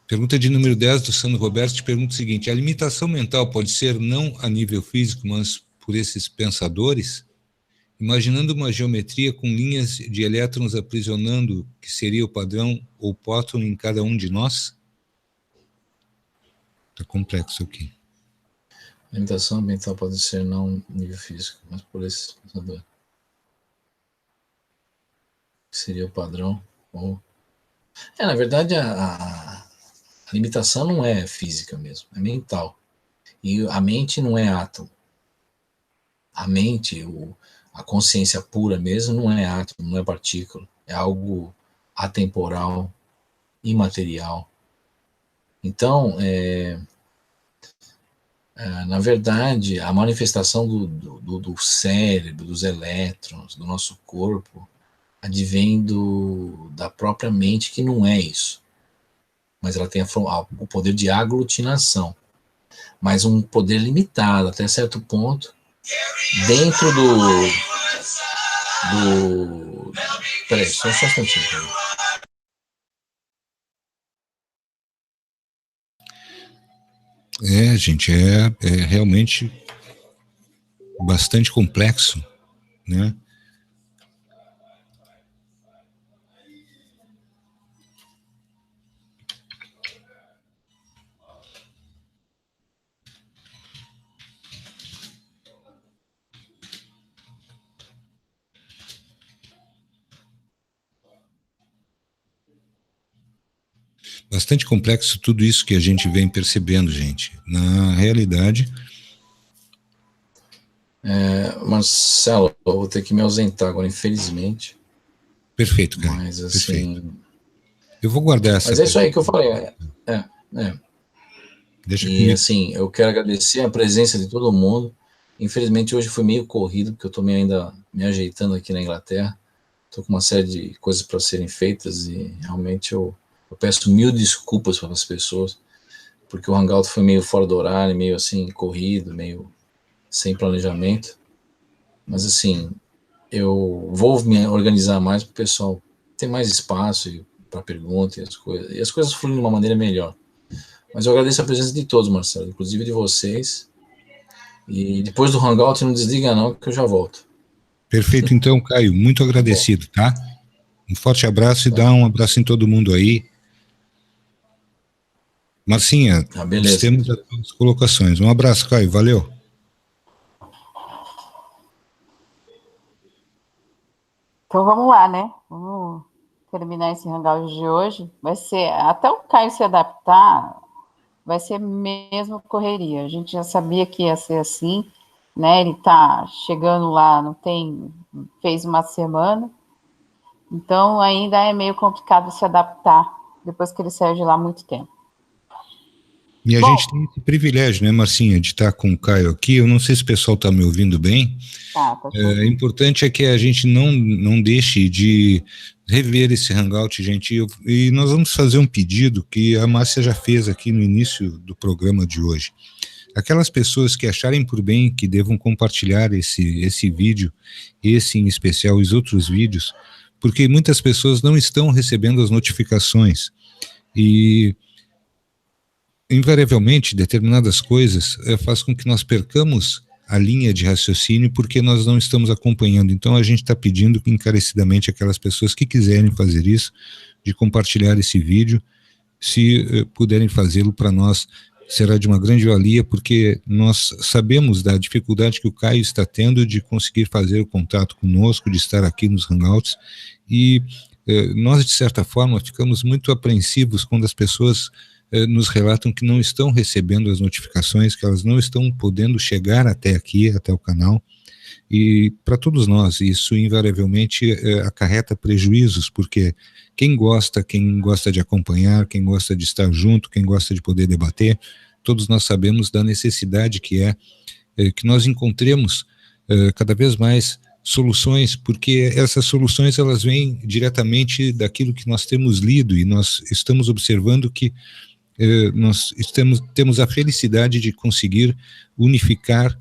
Pergunta de número 10 do Sandro Roberto te pergunta o seguinte: a limitação mental pode ser não a nível físico, mas por esses pensadores? Imaginando uma geometria com linhas de elétrons aprisionando, que seria o padrão ou próton em cada um de nós? Está complexo aqui. A limitação mental pode ser não nível físico, mas por esse pensador. Que seria o padrão. Ou... na verdade, a limitação não é física mesmo, é mental. E a mente não é átomo. A mente, a consciência pura mesmo, não é átomo, não é partícula. É algo atemporal, imaterial. Então, na verdade, a manifestação do cérebro, dos elétrons, do nosso corpo, advém da própria mente, que não é isso. Mas ela tem o poder de aglutinação. Mas um poder limitado, até certo ponto, dentro Peraí, só um instantinho. Gente, é realmente bastante complexo, né? Bastante complexo tudo isso que a gente vem percebendo, gente. Na realidade... Marcelo, eu vou ter que me ausentar agora, infelizmente. Perfeito, cara. Mas, assim... Perfeito. Eu vou guardar essa... Mas é isso aí que eu falei. Deixa e, comigo. assim, eu quero agradecer a presença de todo mundo. Infelizmente, hoje foi meio corrido, porque eu estou ainda me ajeitando aqui na Inglaterra. Estou com uma série de coisas para serem feitas e realmente eu peço mil desculpas para as pessoas, porque o Hangout foi meio fora do horário, meio assim, corrido, meio sem planejamento. Mas, assim, eu vou me organizar mais para o pessoal ter mais espaço para perguntas e as coisas fluem de uma maneira melhor. Mas eu agradeço a presença de todos, Marcelo, inclusive de vocês. E depois do Hangout, não desliga não, que eu já volto. Perfeito, então, Caio. Muito agradecido, tá? Um forte abraço e dá um abraço em todo mundo aí. Marcinha, temos as colocações. Um abraço, Caio. Valeu. Então vamos lá, né? Vamos terminar esse hangout de hoje. Vai ser, até o Caio se adaptar, vai ser mesmo correria. A gente já sabia que ia ser assim, né? Ele tá chegando lá, fez uma semana, então ainda é meio complicado se adaptar depois que ele saiu de lá há muito tempo. E a Bom, gente tem esse privilégio, né, Marcinha, de estar com o Caio aqui. Eu não sei se o pessoal está me ouvindo bem. tá É importante é que a gente não deixe de rever esse hangout, gente. E nós vamos fazer um pedido que a Márcia já fez aqui no início do programa de hoje. Aquelas pessoas que acharem por bem que devam compartilhar esse vídeo, esse em especial, os outros vídeos, porque muitas pessoas não estão recebendo as notificações. E invariavelmente, determinadas coisas faz com que nós percamos a linha de raciocínio porque nós não estamos acompanhando. Então, a gente está pedindo encarecidamente aquelas pessoas que quiserem fazer isso, de compartilhar esse vídeo, se puderem fazê-lo para nós, será de uma grande valia, porque nós sabemos da dificuldade que o Caio está tendo de conseguir fazer o contato conosco, de estar aqui nos Hangouts, e nós, de certa forma, ficamos muito apreensivos quando as pessoas nos relatam que não estão recebendo as notificações, que elas não estão podendo chegar até aqui, até o canal, e para todos nós isso invariavelmente acarreta prejuízos, porque quem gosta de acompanhar, quem gosta de estar junto, quem gosta de poder debater, todos nós sabemos da necessidade que que nós encontremos cada vez mais soluções, porque essas soluções elas vêm diretamente daquilo que nós temos lido, e nós estamos observando que nós temos a felicidade de conseguir unificar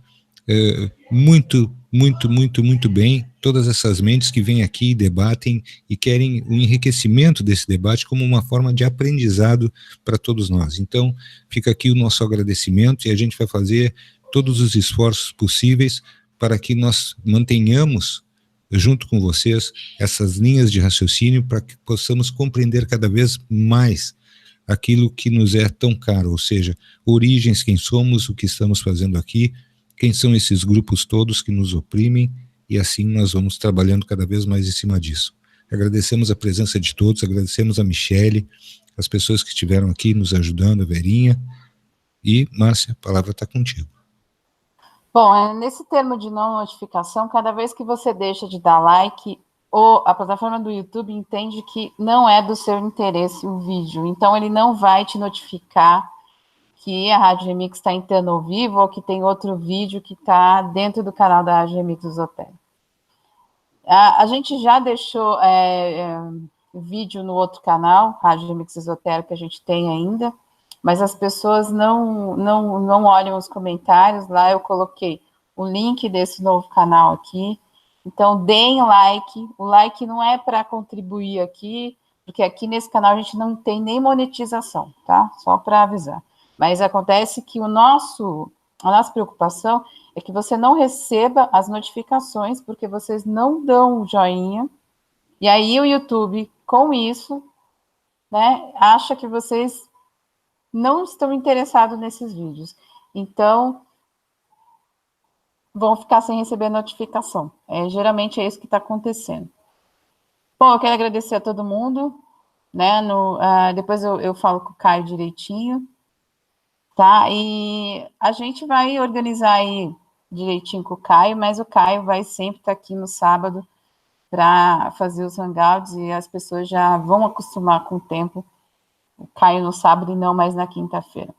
muito bem todas essas mentes que vêm aqui e debatem e querem o enriquecimento desse debate como uma forma de aprendizado para todos nós. Então, fica aqui o nosso agradecimento, e a gente vai fazer todos os esforços possíveis para que nós mantenhamos, junto com vocês, essas linhas de raciocínio para que possamos compreender cada vez mais aquilo que nos é tão caro, ou seja, origens, quem somos, o que estamos fazendo aqui, quem são esses grupos todos que nos oprimem, e assim nós vamos trabalhando cada vez mais em cima disso. Agradecemos a presença de todos, agradecemos a Michele, as pessoas que estiveram aqui nos ajudando, a Verinha, e Márcia, a palavra está contigo. Bom, nesse termo de não notificação, cada vez que você deixa de dar like, a plataforma do YouTube entende que não é do seu interesse o vídeo, então ele não vai te notificar que a Rádio Remix está entrando ao vivo ou que tem outro vídeo que está dentro do canal da Rádio Remix Esotérica. A gente já deixou vídeo no outro canal, Rádio Remix Esotérica, que a gente tem ainda, mas as pessoas não olham os comentários. Lá eu coloquei o link desse novo canal aqui. Então, deem like. O like não é para contribuir aqui, porque aqui nesse canal a gente não tem nem monetização, tá? Só para avisar. Mas acontece que a nossa preocupação é que você não receba as notificações, porque vocês não dão um joinha. E aí o YouTube, com isso, né, acha que vocês não estão interessados nesses vídeos. Então, vão ficar sem receber notificação. Geralmente é isso que está acontecendo. Bom, eu quero agradecer a todo mundo, né? Depois eu falo com o Caio direitinho, tá? E a gente vai organizar aí direitinho com o Caio, mas o Caio vai sempre estar aqui no sábado para fazer os hangouts, e as pessoas já vão acostumar com o tempo. O Caio no sábado e não mais na quinta-feira.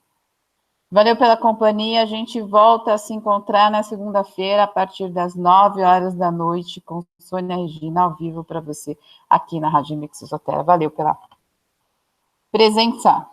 Valeu pela companhia, a gente volta a se encontrar na segunda-feira, a partir das 9 horas da noite, com Sônia Regina, ao vivo para você, aqui na Rádio Mix Esotérica. Valeu pela presença.